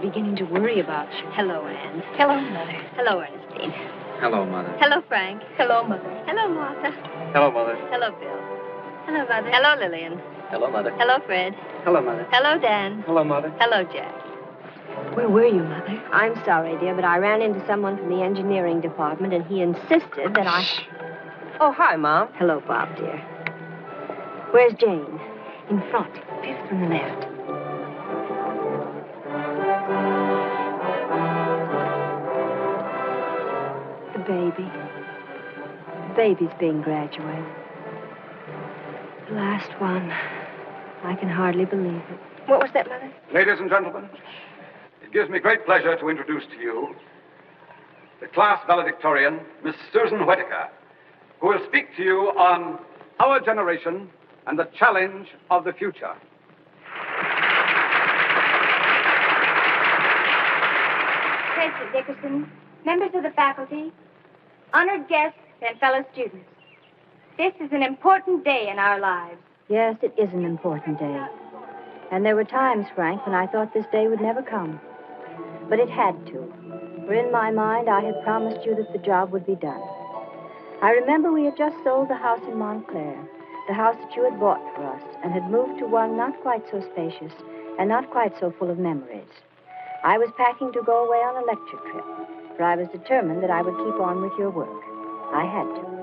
Beginning to worry about you. Hello, Anne. Hello, Mother. Hello, Ernestine. Hello, Mother. Hello, Frank. Hello, Mother. Hello, Martha. Hello, Mother. Hello, Bill. Hello, Mother. Hello, Lillian. Hello, Mother. Hello, Fred. Hello, Mother. Hello, Dan. Hello, Mother. Hello, Jack. Where were you, Mother? I'm sorry, dear, but I ran into someone from the engineering department, and he insisted that I... Oh, hi, Mom. Hello, Bob, dear. Where's Jane? In front, fifth from the left. The baby. The baby's being graduated. The last one. I can hardly believe it. What was that, Mother? Ladies and gentlemen, it gives me great pleasure to introduce to you the class valedictorian, Miss Susan Whittaker, who will speak to you on our generation and the challenge of the future. President Dickerson, members of the faculty, honored guests, and fellow students. This is an important day in our lives. Yes, it is an important day. And there were times, Frank, when I thought this day would never come. But it had to. For in my mind, I had promised you that the job would be done. I remember we had just sold the house in Montclair, the house that you had bought for us, and had moved to one not quite so spacious and not quite so full of memories. I was packing to go away on a lecture trip, for I was determined that I would keep on with your work. I had to.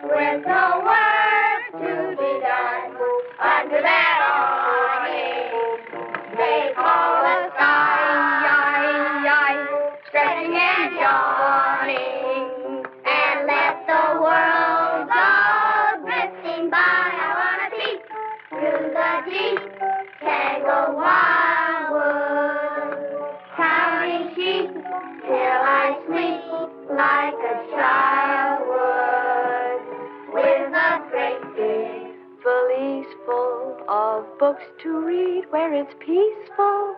With no work to be done under that awning, they call the sky, stretching and yawning, and let the world go drifting by. I wanna peek through the deep tangled wildwood, counting sheep till I sleep like a child would, with a great big Valise full of books to read where it's peaceful.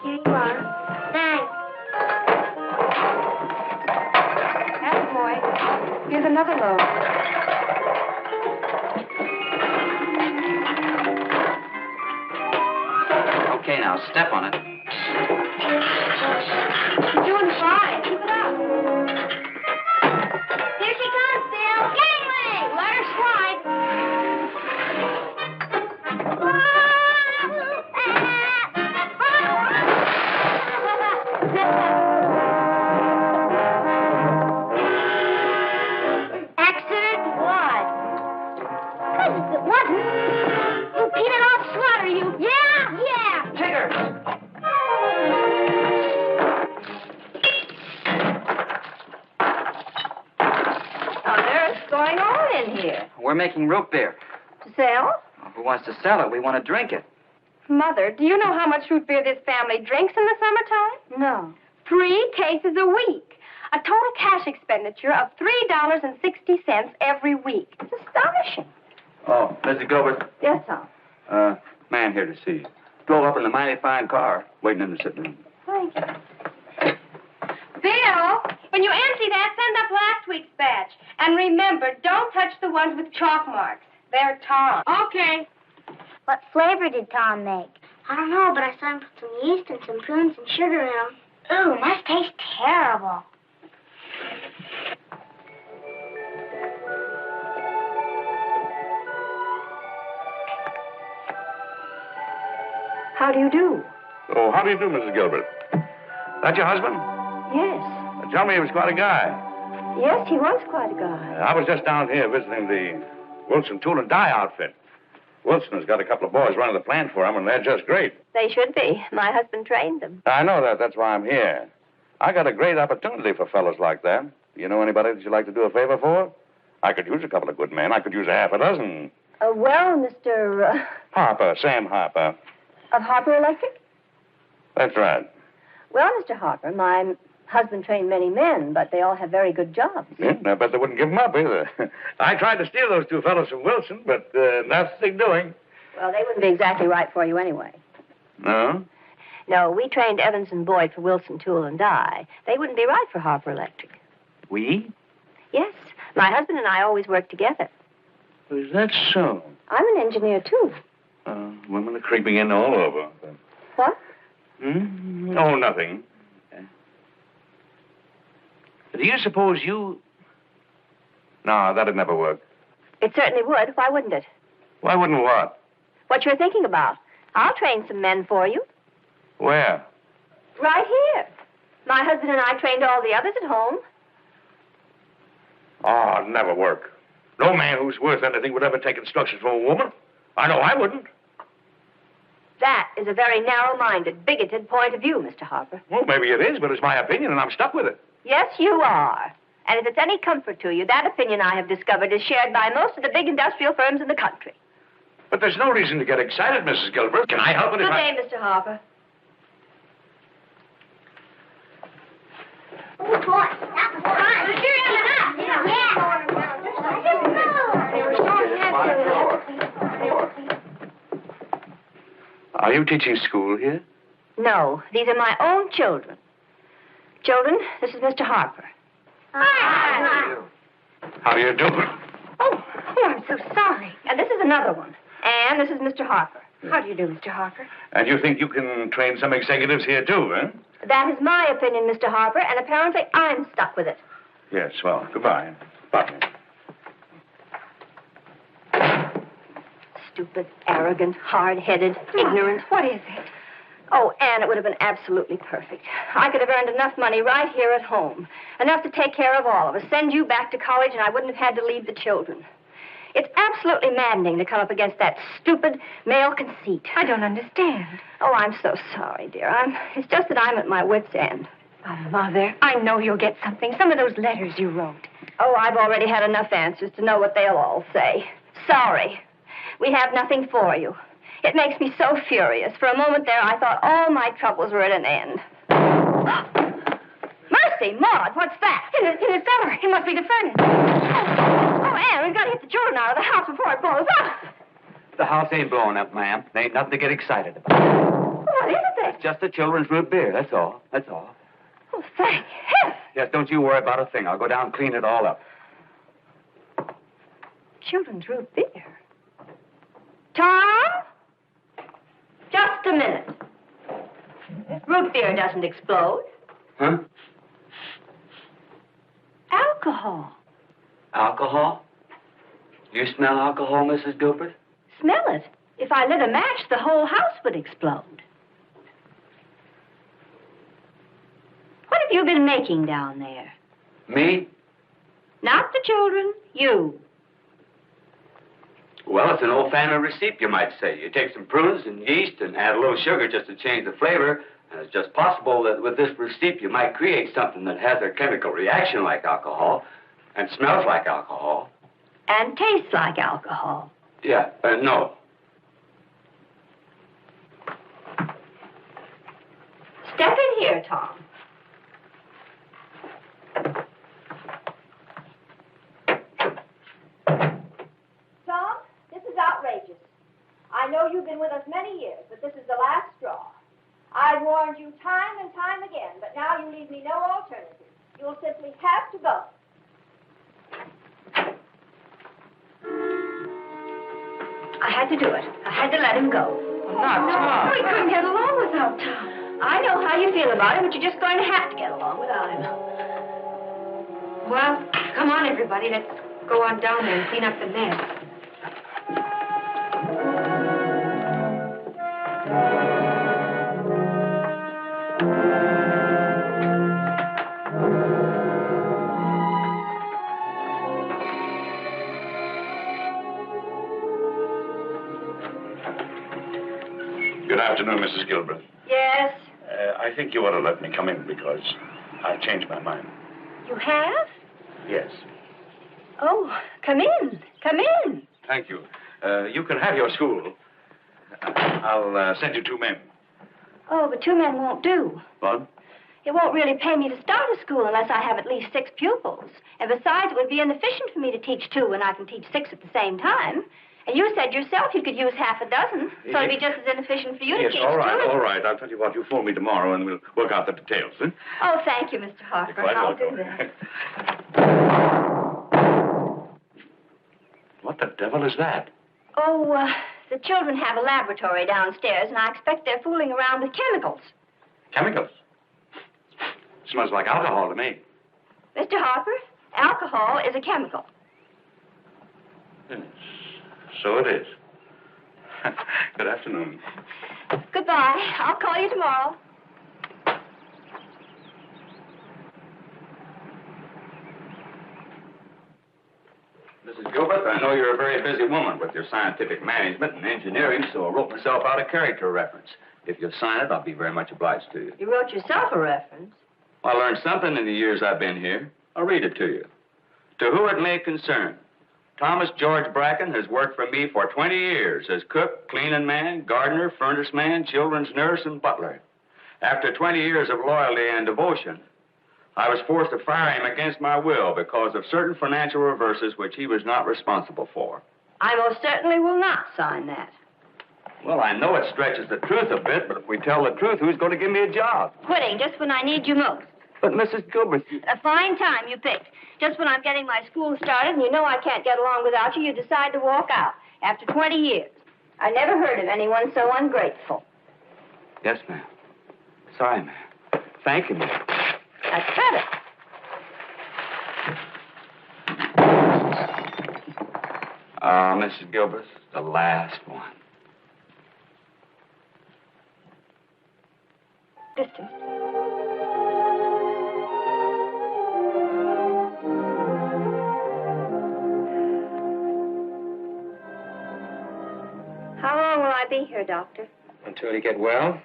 Here you are. Thanks. That's boy. Here's another load. Okay, now, step on it. You're doing fine. Keep it up. Here she comes, Bill. Gangway! Let her slide. Accident? What? Goodness, it wasn't. You peanut off slaughter, you. Yeah. Tigger! Now, there's going on in here. We're making root beer. To sell? Who wants to sell it? We want to drink it. Mother, do you know how much root beer this family drinks in the summertime? No. 3 cases a week. A total cash expenditure of $3.60 every week. It's astonishing. Oh, Mrs. Gilbert, Yes, Tom. man here to see you. Drove up in a mighty fine car, waiting in the sitting room. Thank you. Bill, when you empty that, send up last week's batch. And remember, don't touch the ones with chalk marks. They're Tom. Okay. What flavor did Tom make? I don't know, but I saw him put some yeast and some prunes and sugar in them. Ooh, must taste terrible. How do you do? Oh, how do you do, Mrs. Gilbert? That your husband? Yes. Tell me he was quite a guy. Yes, he was quite a guy. I was just down here visiting the Wilson Tool and Die outfit. Wilson has got a couple of boys running the plant for him, and they're just great. They should be. My husband trained them. I know that. That's why I'm here. I got a great opportunity for fellows like that. Do you know anybody that you'd like to do a favor for? I could use a couple of good men. I could use a half a dozen. Well, Mr. Harper, Sam Harper. Of Harper Electric? That's right. Well, Mr. Harper, my husband trained many men, but they all have very good jobs. Yeah, I bet they wouldn't give them up either. I tried to steal those two fellows from Wilson, but nothing doing. Well, they wouldn't be exactly right for you anyway. No? No, we trained Evans and Boyd for Wilson Tool and Die. They wouldn't be right for Harper Electric. We? Yes. My husband and I always work together. Is that so? I'm an engineer, too. Women are creeping in all over. What? Oh, nothing. Do you suppose you... No, that'd never work. It certainly would. Why wouldn't it? Why wouldn't what? What you're thinking about. I'll train some men for you. Where? Right here. My husband and I trained all the others at home. Oh, it'd never work. No man who's worth anything would ever take instructions from a woman. I know I wouldn't. That is a very narrow-minded, bigoted point of view, Mr. Harper. Well, maybe it is, but it's my opinion, and I'm stuck with it. Yes, you are. And if it's any comfort to you, that opinion I have discovered is shared by most of the big industrial firms in the country. But there's no reason to get excited, Mrs. Gilbert. Can I help it if Good day, Mr. Harper. Are you teaching school here? No, these are my own children. Children, this is Mr. Harper. Hi. How do you do? Oh, I'm so sorry. And this is another one. And this is Mr. Harper. How do you do, Mr. Harper? And you think you can train some executives here, too, eh? That is my opinion, Mr. Harper, and apparently I'm stuck with it. Yes, well, goodbye. Bye. Stupid, arrogant, hard-headed, ignorant. What is it? Oh, Anne, it would have been absolutely perfect. I could have earned enough money right here at home. Enough to take care of all of us, send you back to college, and I wouldn't have had to leave the children. It's absolutely maddening to come up against that stupid male conceit. I don't understand. Oh, I'm so sorry, dear. It's just that I'm at my wit's end. Oh, Mother, I know you'll get something. Some of those letters you wrote. Oh, I've already had enough answers to know what they'll all say. Sorry. We have nothing for you. It makes me so furious. For a moment there, I thought all my troubles were at an end. Mercy, Maud, what's that? In his cellar. It must be the furnace. Oh, Anne, we've got to get the children out of the house before it blows up. The house ain't blowing up, ma'am. There ain't nothing to get excited about. What is it then? It's just the children's root beer, that's all. That's all. Oh, thank heaven. Yes, don't you worry about a thing. I'll go down and clean it all up. Children's root beer. Tom? Just a minute. Root beer doesn't explode. Huh? Alcohol. Alcohol? You smell alcohol, Mrs. Gilbert? Smell it. If I lit a match, the whole house would explode. What have you been making down there? Me? Not the children, you. Well, it's an old family recipe, you might say. You take some prunes and yeast and add a little sugar just to change the flavor. And it's just possible that with this recipe you might create something that has a chemical reaction like alcohol and smells like alcohol. And tastes like alcohol. Yeah, no. Step in here, Tom. Tom, this is outrageous. I know you've been with us many years, but this is the last straw. I've warned you time and time again, but now you leave me no alternative. You'll simply have to go. I had to do it. I had to let him go. Not Tom. We couldn't get along without Tom. I know how you feel about him, but you're just going to have to get along without him. Well, come on, everybody. Let's go on down there and clean up the mess. Good afternoon, Mrs. Gilbert. Yes? I think you ought to let me come in because I've changed my mind. You have? Yes. Oh, come in. Come in. Thank you. You can have your school. I'll send you 2 men. Oh, but 2 men won't do. What? It won't really pay me to start a school unless I have at least 6 pupils. And besides, it would be inefficient for me to teach 2 when I can teach 6 at the same time. And you said yourself you could use half a dozen, so it'd be just as inefficient for you to teach all right, 2. all right. I'll tell you what, you phone me tomorrow and we'll work out the details, eh? Oh, thank you, Mr. Harper. You're quite I'll welcome. do that. What the devil is that? Oh, the children have a laboratory downstairs, and I expect they're fooling around with chemicals. Chemicals? Smells like alcohol to me. Mr. Harper, alcohol is a chemical. Yes, so it is. Good afternoon. Goodbye. I'll call you tomorrow. Mrs. Gilbert, I know you're a very busy woman with your scientific management and engineering, so I wrote myself out a character reference. If you'll sign it, I'll be very much obliged to you. You wrote yourself a reference. I learned something in the years I've been here. I'll read it to you. To who it may concern, Thomas George Bracken has worked for me for 20 years as cook, cleaning man, gardener, furnace man, children's nurse, and butler. After 20 years of loyalty and devotion, I was forced to fire him against my will because of certain financial reverses which he was not responsible for. I most certainly will not sign that. Well, I know it stretches the truth a bit, but if we tell the truth, who's going to give me a job? Quitting just when I need you most. But, Mrs. Gilbert... A fine time you picked. Just when I'm getting my school started and you know I can't get along without you, you decide to walk out after 20 years. I never heard of anyone so ungrateful. Yes, ma'am. Sorry, ma'am. Thank you, ma'am. That's better. Mrs. Gilbert, the last one. Distance. How long will I be here, Doctor? Until you get well?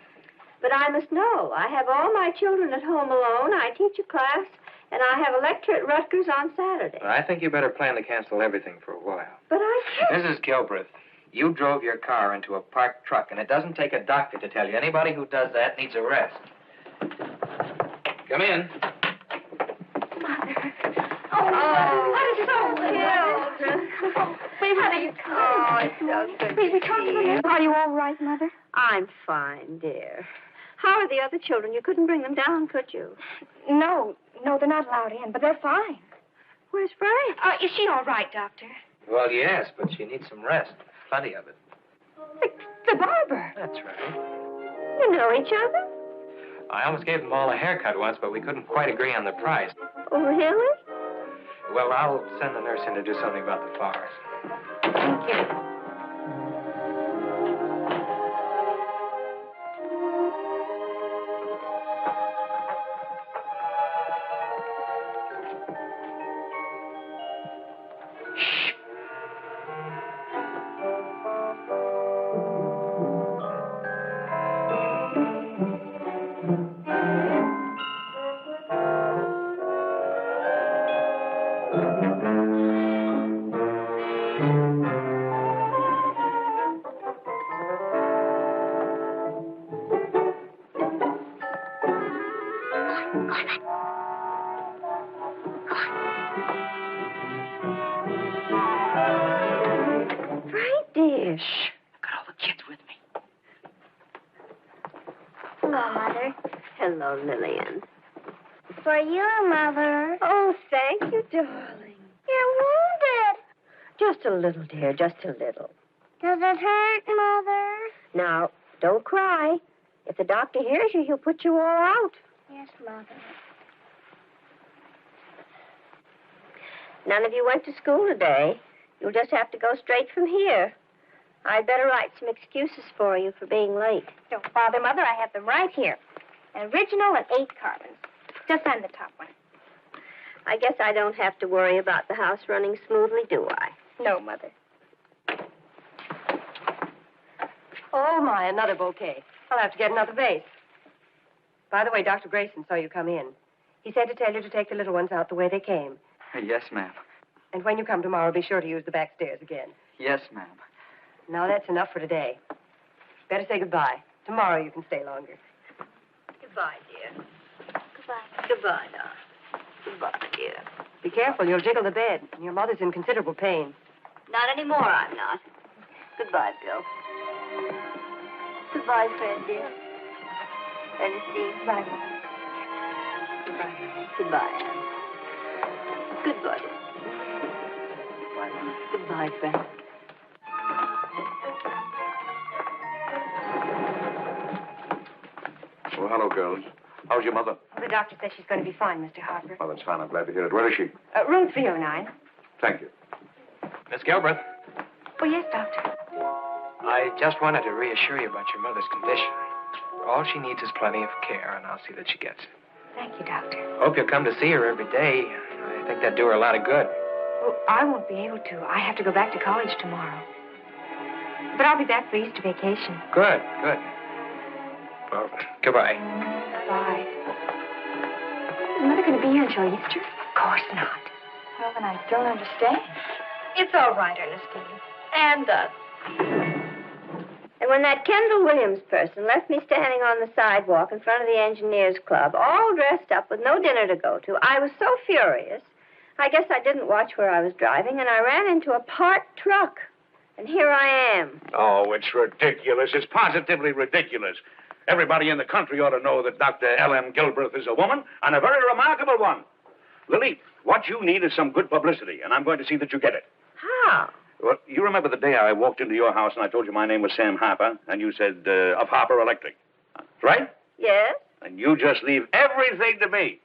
But I must know. I have all my children at home alone. I teach a class, and I have a lecture at Rutgers on Saturday. I think you better plan to cancel everything for a while. But I can't. Mrs. Gilbreth, you drove your car into a parked truck, and it doesn't take a doctor to tell you. Anybody who does that needs a rest. Come in. Oh, what is so children? Baby, how do you come? Oh, it's so good. Baby, talk to me. Are you all right, Mother? I'm fine, dear. How are the other children? You couldn't bring them down, could you? No, they're not allowed in, but they're fine. Where's Frank? Is she all right, Doctor? Well, yes, but she needs some rest. Plenty of it. The barber. That's right. You know each other? I almost gave them all a haircut once, but we couldn't quite agree on the price. Oh, really? Well, I'll send the nurse in to do something about the flowers. Thank you. Hello, Lillian. For you, Mother. Oh, thank you, darling. You're wounded. Just a little, dear, just a little. Does it hurt, Mother? Now, don't cry. If the doctor hears you, he'll put you all out. Yes, Mother. None of you went to school today. You'll just have to go straight from here. I'd better write some excuses for you for being late. Don't bother, Mother. I have them right here. An original and 8 carbons. Just sign the top one. I guess I don't have to worry about the house running smoothly, do I? No, Mother. Oh, my, another bouquet. I'll have to get another vase. By the way, Dr. Grayson saw you come in. He said to tell you to take the little ones out the way they came. Yes, ma'am. And when you come tomorrow, be sure to use the back stairs again. Yes, ma'am. Now, that's enough for today. Better say goodbye. Tomorrow you can stay longer. Goodbye, dear. Goodbye. Goodbye, now. Goodbye, dear. Be careful, you'll jiggle the bed. Your mother's in considerable pain. Not anymore, I'm not. Goodbye, Bill. Goodbye, Fred, dear. Ernestine. Bye. Goodbye. Goodbye, Anne. Goodbye. Goodbye, Fred. Well, hello, girls. How's your mother? The doctor says she's going to be fine, Mr. Harper. Oh, that's fine. I'm glad to hear it. Where is she? Room 309. Thank you. Miss Gilbreth, Oh, yes, Doctor. I just wanted to reassure you about your mother's condition. All she needs is plenty of care, and I'll see that she gets it. Thank you, Doctor. Hope you'll come to see her every day. I think that'd do her a lot of good. Well, I won't be able to. I have to go back to college tomorrow. But I'll be back for Easter vacation. Good, good. Well, goodbye. Bye. Is Mother going to be here until Easter? Of course not. Well, then I don't understand. It's all right, Ernestine. And us. And when that Kendall Williams person left me standing on the sidewalk in front of the Engineers Club, all dressed up with no dinner to go to, I was so furious. I guess I didn't watch where I was driving, and I ran into a parked truck. And here I am. Oh, it's ridiculous. It's positively ridiculous. Everybody in the country ought to know that Dr. L.M. Gilbreth is a woman, and a very remarkable one. Lily, what you need is some good publicity, and I'm going to see that you get it. How? Well, you remember the day I walked into your house and I told you my name was Sam Harper, and you said, of Harper Electric. Right? Yes? And you just leave everything to me.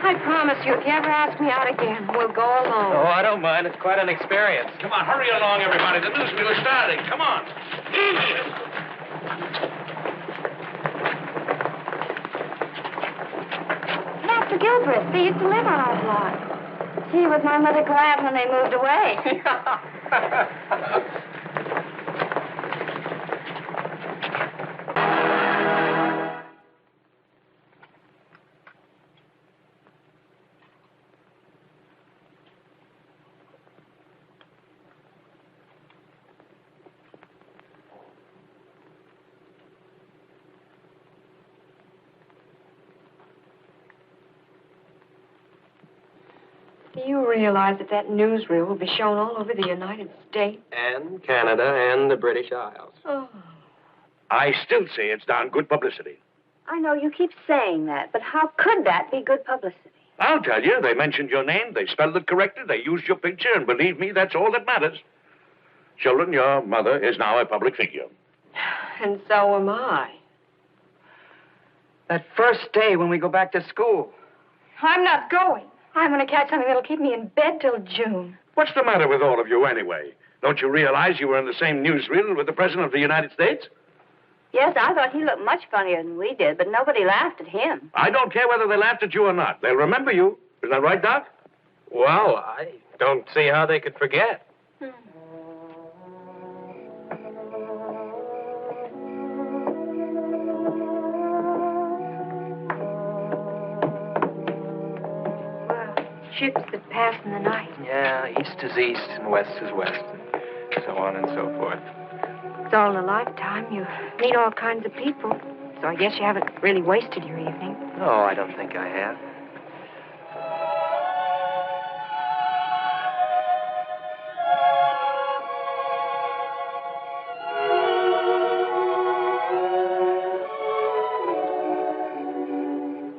I promise you, if you ever ask me out again, we'll go alone. Oh, I don't mind. It's quite an experience. Come on, hurry along, everybody. The newsreel is starting. Come on. Master Gilbreth, they used to live on our block. Gee, was my mother glad when they moved away. Do you realize that that newsreel will be shown all over the United States? And Canada and the British Isles. Oh. I still say it's darn good publicity. I know you keep saying that, but how could that be good publicity? I'll tell you. They mentioned your name. They spelled it correctly. They used your picture. And believe me, that's all that matters. Children, your mother is now a public figure. And so am I. That first day when we go back to school. I'm not going. I'm going to catch something that'll keep me in bed till June. What's the matter with all of you anyway? Don't you realize you were in the same newsreel with the President of the United States? Yes, I thought he looked much funnier than we did, but nobody laughed at him. I don't care whether they laughed at you or not. They'll remember you. Isn't that right, Doc? Well, I don't see how they could forget. Ships that pass in the night. Yeah, east is east and west is west, and so on and so forth. It's all in a lifetime. You meet all kinds of people. So I guess you haven't really wasted your evening. No, I don't think I have.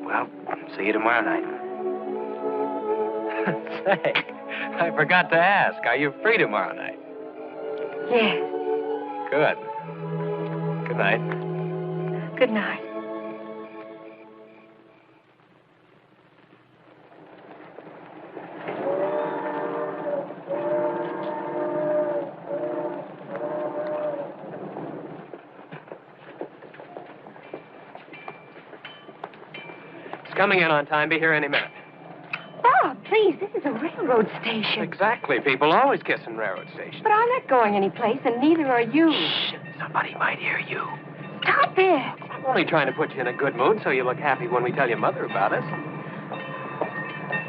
Well, see you tomorrow night. Say, I forgot to ask. Are you free tomorrow night? Yes. Good. Good night. Good night. It's coming in on time. Be here any minute. Bob, please, this is a railroad station. Exactly. People always kiss in railroad stations. But I'm not going anyplace, and neither are you. Shh. Somebody might hear you. Stop it. I'm only trying to put you in a good mood so you look happy when we tell your mother about us.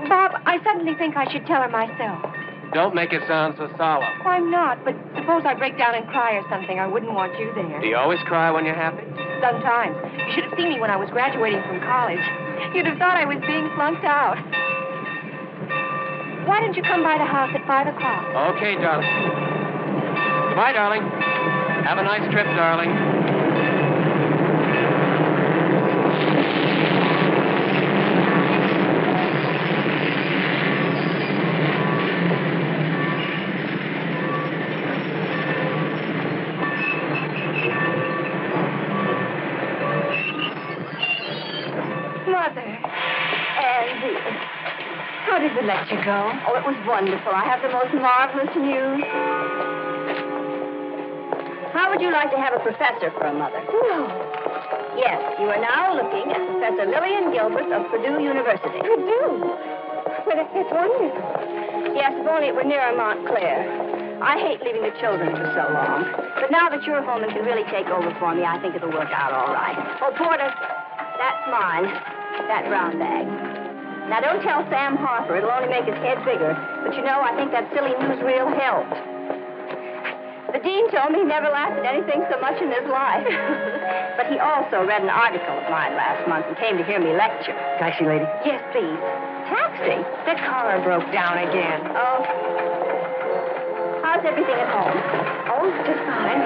Bob, I suddenly think I should tell her myself. Don't make it sound so solemn. Oh, I'm not, but suppose I break down and cry or something. I wouldn't want you there. Do you always cry when you're happy? Sometimes. You should have seen me when I was graduating from college. You'd have thought I was being flunked out. Why don't you come by the house at 5 o'clock? Okay, darling. Goodbye, darling. Have a nice trip, darling. Mother. Andy. How did the lecture go? Oh, it was wonderful. I have the most marvelous news. How would you like to have a professor for a mother? No. Yes, you are now looking at Professor Lillian Gilbert of Purdue University. Purdue? Well, that's wonderful. Yes, if only it were near Montclair. I hate leaving the children for so long. But now that you're home and can really take over for me, I think it'll work out all right. Oh, Porter, that's mine. That brown bag. Now, don't tell Sam Harper. It'll only make his head bigger. But you know, I think that silly newsreel helped. The dean told me he never laughed at anything so much in his life. But he also read an article of mine last month and came to hear me lecture. Taxi lady? Yes, please. Taxi? The car broke down again. Oh. How's everything at home? Oh, just fine.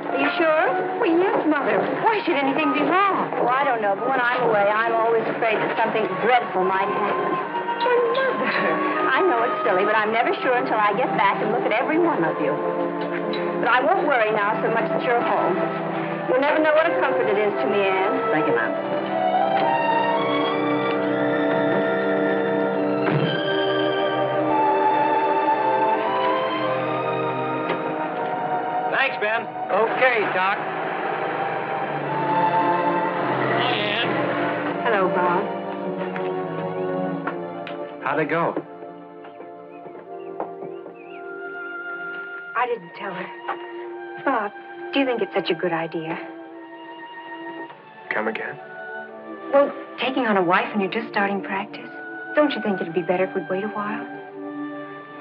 Are you sure? Well, yes, Mother. Why should anything be wrong? Oh, I don't know, but when I'm away, I'm always afraid that something dreadful might happen. Well, Mother. I know it's silly, but I'm never sure until I get back and look at every one of you. But I won't worry now so much that you're home. You'll never know what a comfort it is to me, Anne. Thank you, ma'am. Thanks, Ben. Okay, Doc. Hello, Bob. How'd it go? I didn't tell her. Bob, do you think it's such a good idea? Come again? Well, taking on a wife when you're just starting practice. Don't you think it'd be better if we'd wait a while?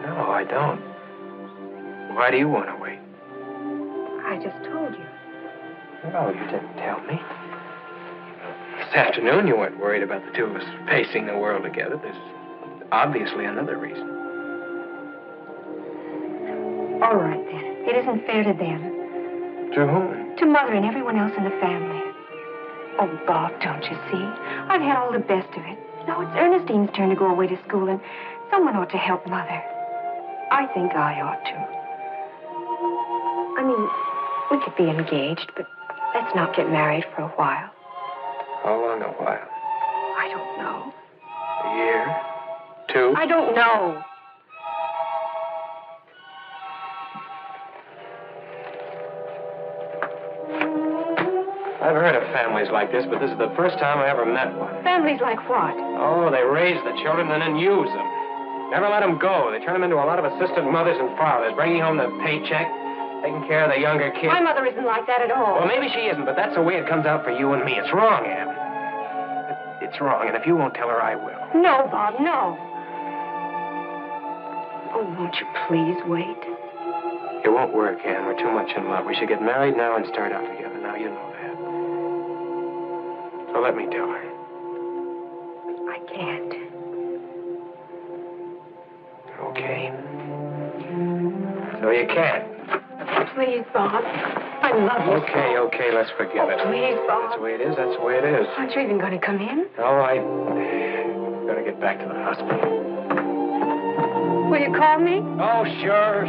No, I don't. Why do you want to wait? I just told you. No, you didn't tell me. This afternoon you weren't worried about the two of us pacing the world together. There's obviously another reason. All right, then. It isn't fair to them. To whom? To Mother and everyone else in the family. Oh, Bob, don't you see? I've had all the best of it. Now it's Ernestine's turn to go away to school, and someone ought to help Mother. I think I ought to. I mean, we could be engaged, but let's not get married for a while. How long a while? I don't know. A year? 2? I don't know. I've heard of families like this, but this is the first time I ever met one. Families like what? Oh, they raise the children and then use them. Never let them go. They turn them into a lot of assistant mothers and fathers, bringing home the paycheck, taking care of the younger kids. My mother isn't like that at all. Well, maybe she isn't, but that's the way it comes out for you and me. It's wrong, Ann. It's wrong, and if you won't tell her, I will. No, Bob, no. Oh, won't you please wait? It won't work, Ann. We're too much in love. We should get married now and start out together. Now you know that. So let me tell her. I can't. Okay. So you can't. Please, Bob. I love you. Okay, let's forget it. Please, Bob. That's the way it is, that's the way it is. Aren't you even going to come in? No, I'm going to get back to the hospital. Will you call me? Oh, sure.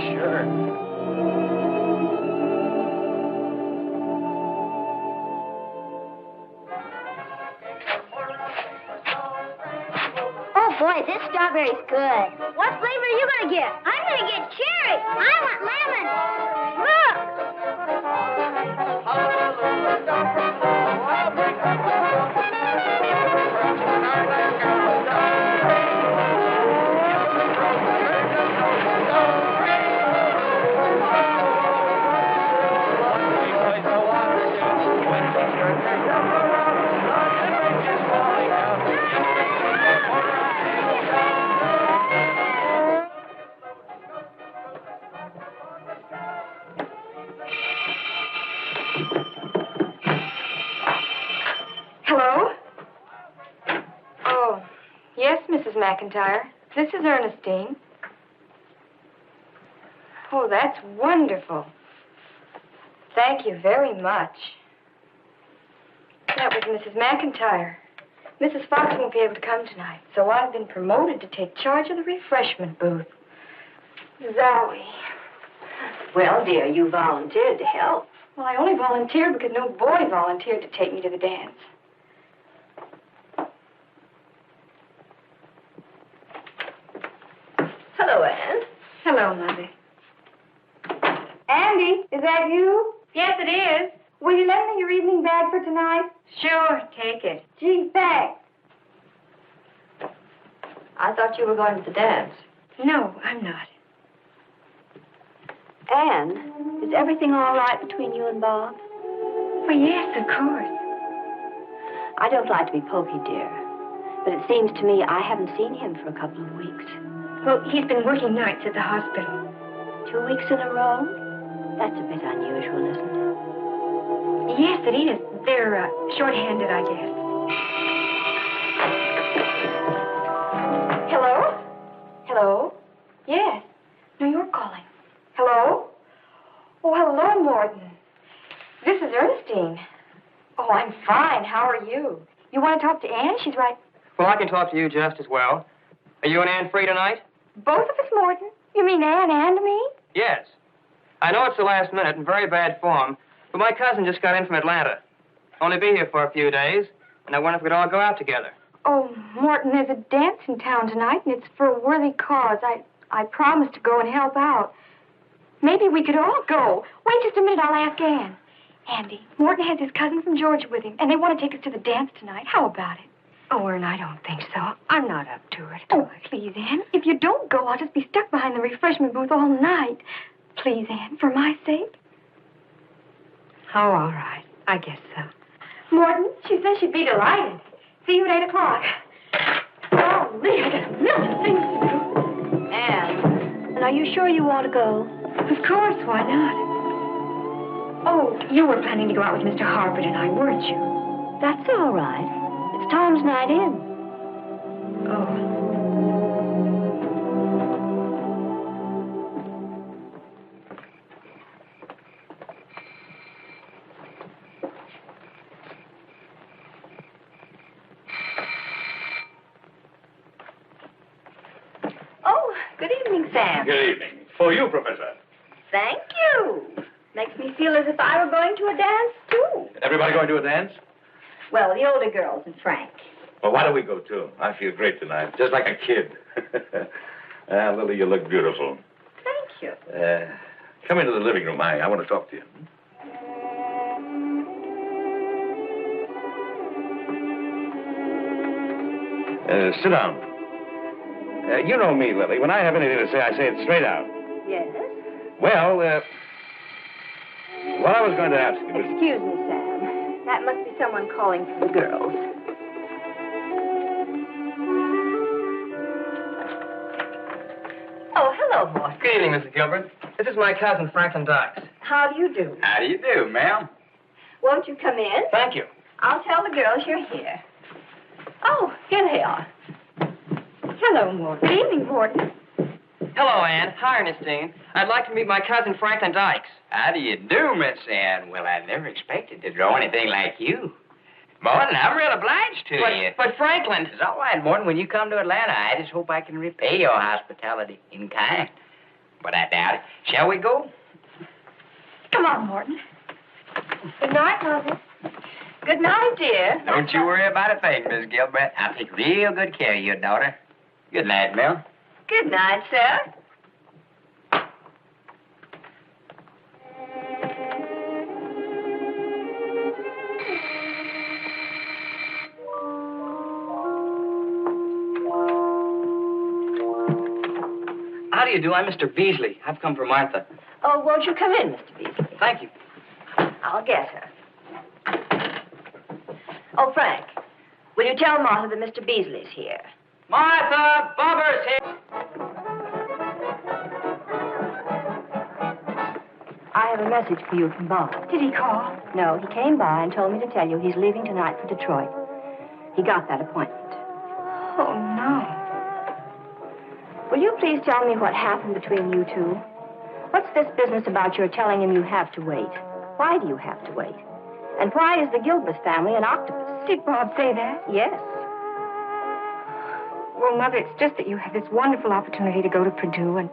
Oh, boy, this strawberry's good. What flavor are you going to get? I'm going to get cherry. I want lemon. Hello? Oh, yes, Mrs. McIntyre. This is Ernestine. Oh, that's wonderful. Thank you very much. That was Mrs. McIntyre. Mrs. Fox won't be able to come tonight, so I've been promoted to take charge of the refreshment booth. Zowie. Well, dear, you volunteered to help. Well, I only volunteered because no boy volunteered to take me to the dance. Hello, Anne. Hello, Mother. Andy, is that you? Yes, it is. Will you lend me your evening bag for tonight? Sure, take it. Gee, thanks. I thought you were going to the dance. No, I'm not. Anne, is everything all right between you and Bob? Well, yes, of course. I don't like to be pokey, dear, but it seems to me I haven't seen him for a couple of weeks. Well, he's been working nights at the hospital. 2 weeks in a row? That's a bit unusual, isn't it? Yes, it is. They're short-handed, I guess. Hello? Hello? Yes. No, you're calling. Hello? Oh, hello, Morton. This is Ernestine. Oh, I'm fine. How are you? You want to talk to Anne? She's right. Well, I can talk to you just as well. Are you and Anne free tonight? Both of us, Morton? You mean Anne and me? Yes. I know it's the last minute and very bad form, but my cousin just got in from Atlanta. Only be here for a few days, and I wonder if we could all go out together. Oh, Morton, there's a dance in town tonight, and it's for a worthy cause. I promised to go and help out. Maybe we could all go. Wait just a minute, I'll ask Anne. Andy, Morton has his cousin from Georgia with him, and they want to take us to the dance tonight. How about it? Oh, Ern, I don't think so. I'm not up to it. Oh, please, Anne. If you don't go, I'll just be stuck behind the refreshment booth all night. Please, Anne, for my sake. Oh, all right. I guess so. Morton, she says she'd be delighted. See you at 8 o'clock. Oh, Lee, I got a million things to do. Anne, and are you sure you want to go? Of course, why not? Oh, you were planning to go out with Mr. Harper tonight, weren't you? That's all right. It's Tom's night in. Oh. Oh, good evening, Sam. Good evening. For you, Professor. Thank you. Makes me feel as if I were going to a dance, too. Everybody going to a dance? Well, the older girls and Frank. Well, why don't we go, too? I feel great tonight, just like a kid. Lily, you look beautiful. Thank you. Come into the living room. I want to talk to you. Sit down. You know me, Lily. When I have anything to say, I say it straight out. Yes? Well, what I was going to ask you was... Excuse me, Sam. That must be someone calling for the girls. Oh, hello, Morton. Good evening, Mrs. Gilbert. This is my cousin, Franklin Dykes. How do you do? How do you do, ma'am? Won't you come in? Thank you. I'll tell the girls you're here. Oh, here they are. Hello, Morton. Good evening, Morton. Hello, Anne. Hi, Ernestine. I'd like to meet my cousin, Franklin Dykes. How do you do, Miss Ann? Well, I never expected to draw anything like you. Morton, I'm real obliged to you. But Franklin... It's all right, Morton. When you come to Atlanta, I just hope I can repay your hospitality in kind. But I doubt it. Shall we go? Come on, Morton. Good night, Mother. Good night, dear. Don't you worry about a thing, Miss Gilbert. I'll take real good care of your daughter. Good night, Mill. Good night, sir. How do you do? I'm Mr. Beasley. I've come for Martha. Oh, won't you come in, Mr. Beasley? Thank you. I'll get her. Oh, Frank, will you tell Martha that Mr. Beasley's here? Martha, Bubber's here. I have a message for you from Bob. Did he call? No, he came by and told me to tell you he's leaving tonight for Detroit. He got that appointment. Oh, no. Will you please tell me what happened between you two? What's this business about your telling him you have to wait? Why do you have to wait? And why is the Gilbreth family an octopus? Did Bob say that? Yes. Well, Mother, it's just that you have this wonderful opportunity to go to Purdue, and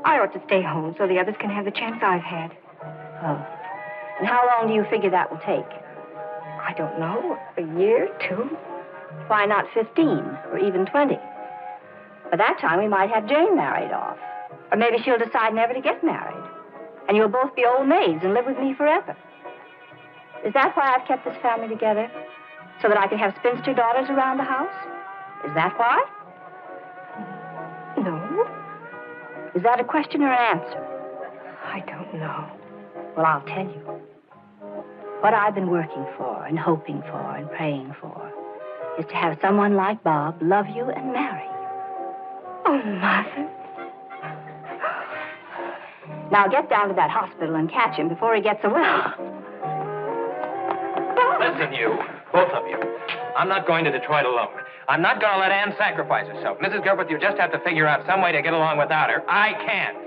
I ought to stay home so the others can have the chance I've had. Oh. And how long do you figure that will take? I don't know. A year, 2? Why not 15 or even 20? By that time, we might have Jane married off. Or maybe she'll decide never to get married. And you'll both be old maids and live with me forever. Is that why I've kept this family together? So that I can have spinster daughters around the house? Is that why? No. Is that a question or an answer? I don't know. Well, I'll tell you. What I've been working for and hoping for and praying for is to have someone like Bob love you and marry you. Oh, Mother. Now get down to that hospital and catch him before he gets away. Listen, you, both of you. I'm not going to Detroit alone. I'm not going to let Anne sacrifice herself. Mrs. Gilbert, you just have to figure out some way to get along without her. I can't.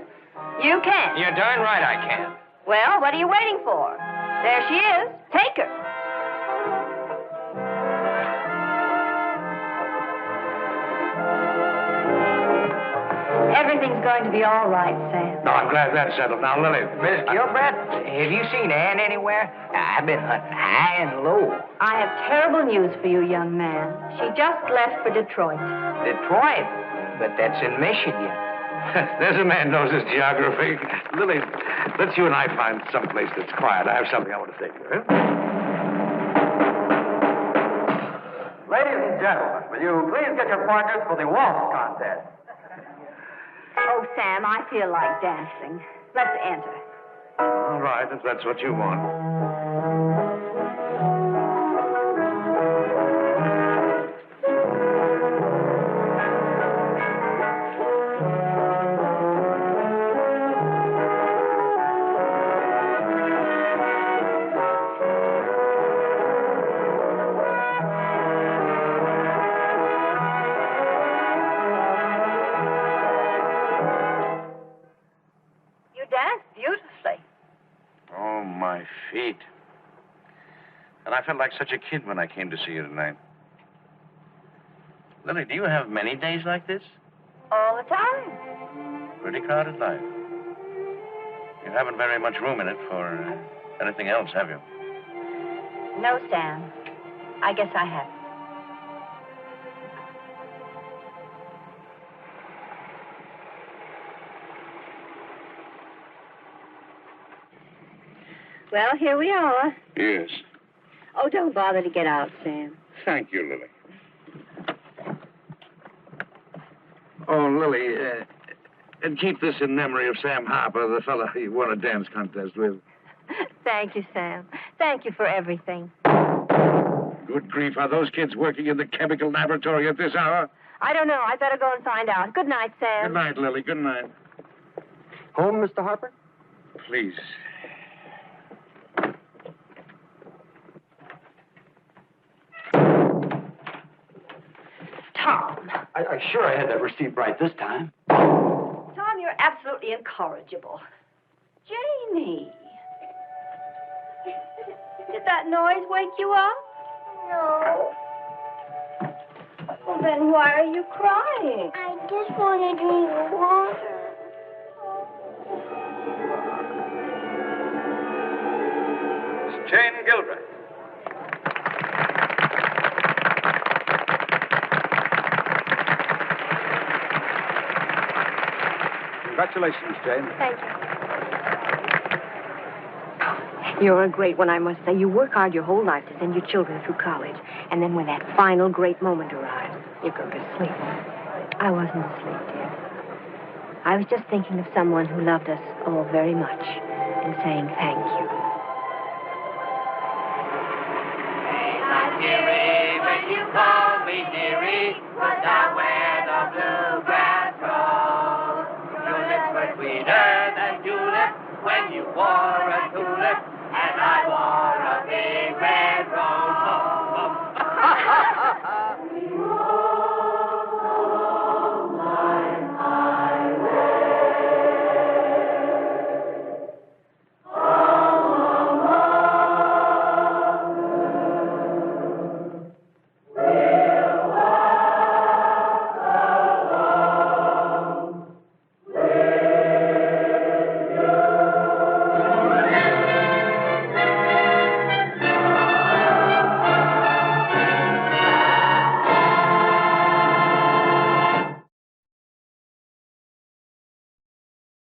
You can't? You're darn right I can. Well, what are you waiting for? There she is. Take her. Everything's going to be all right, Sam. No, I'm glad that's settled. Now, Lily. Miss Gilbert, have you seen Anne anywhere? I've been hunting high and low. I have terrible news for you, young man. She just left for Detroit. Detroit? But that's in Michigan. There's a man knows his geography. Lily, let's you and I find some place that's quiet. I have something I want to say to you. Ladies and gentlemen, will you please get your partners for the waltz contest? Oh, Sam, I feel like dancing. Let's enter. All right, if that's what you want. Oh, my feet. And I felt like such a kid when I came to see you tonight. Lily, do you have many days like this? All the time. Pretty crowded life. You haven't very much room in it for anything else, have you? No, Sam. I guess I haven't. Well, here we are. Yes. Oh, don't bother to get out, Sam. Thank you, Lily. Oh, Lily, and keep this in memory of Sam Harper, the fellow you won a dance contest with. Thank you, Sam. Thank you for everything. Good grief, are those kids working in the chemical laboratory at this hour? I don't know. I'd better go and find out. Good night, Sam. Good night, Lily. Good night. Home, Mr. Harper? Please. Tom. Sure I had that receipt right this time. Tom, you're absolutely incorrigible. Janie. Did that noise wake you up? No. Well, then why are you crying? I just want to drink water. Miss Jane Gilbreth. Congratulations, Jane. Thank you. You're a great one, I must say. You work hard your whole life to send your children through college. And then when that final great moment arrives, you go to sleep. I wasn't asleep, dear. I was just thinking of someone who loved us all very much and saying thank you. Dearie, when you call me dearie, was down where the bluegrass grows. Tulips were sweeter than tulips when you wore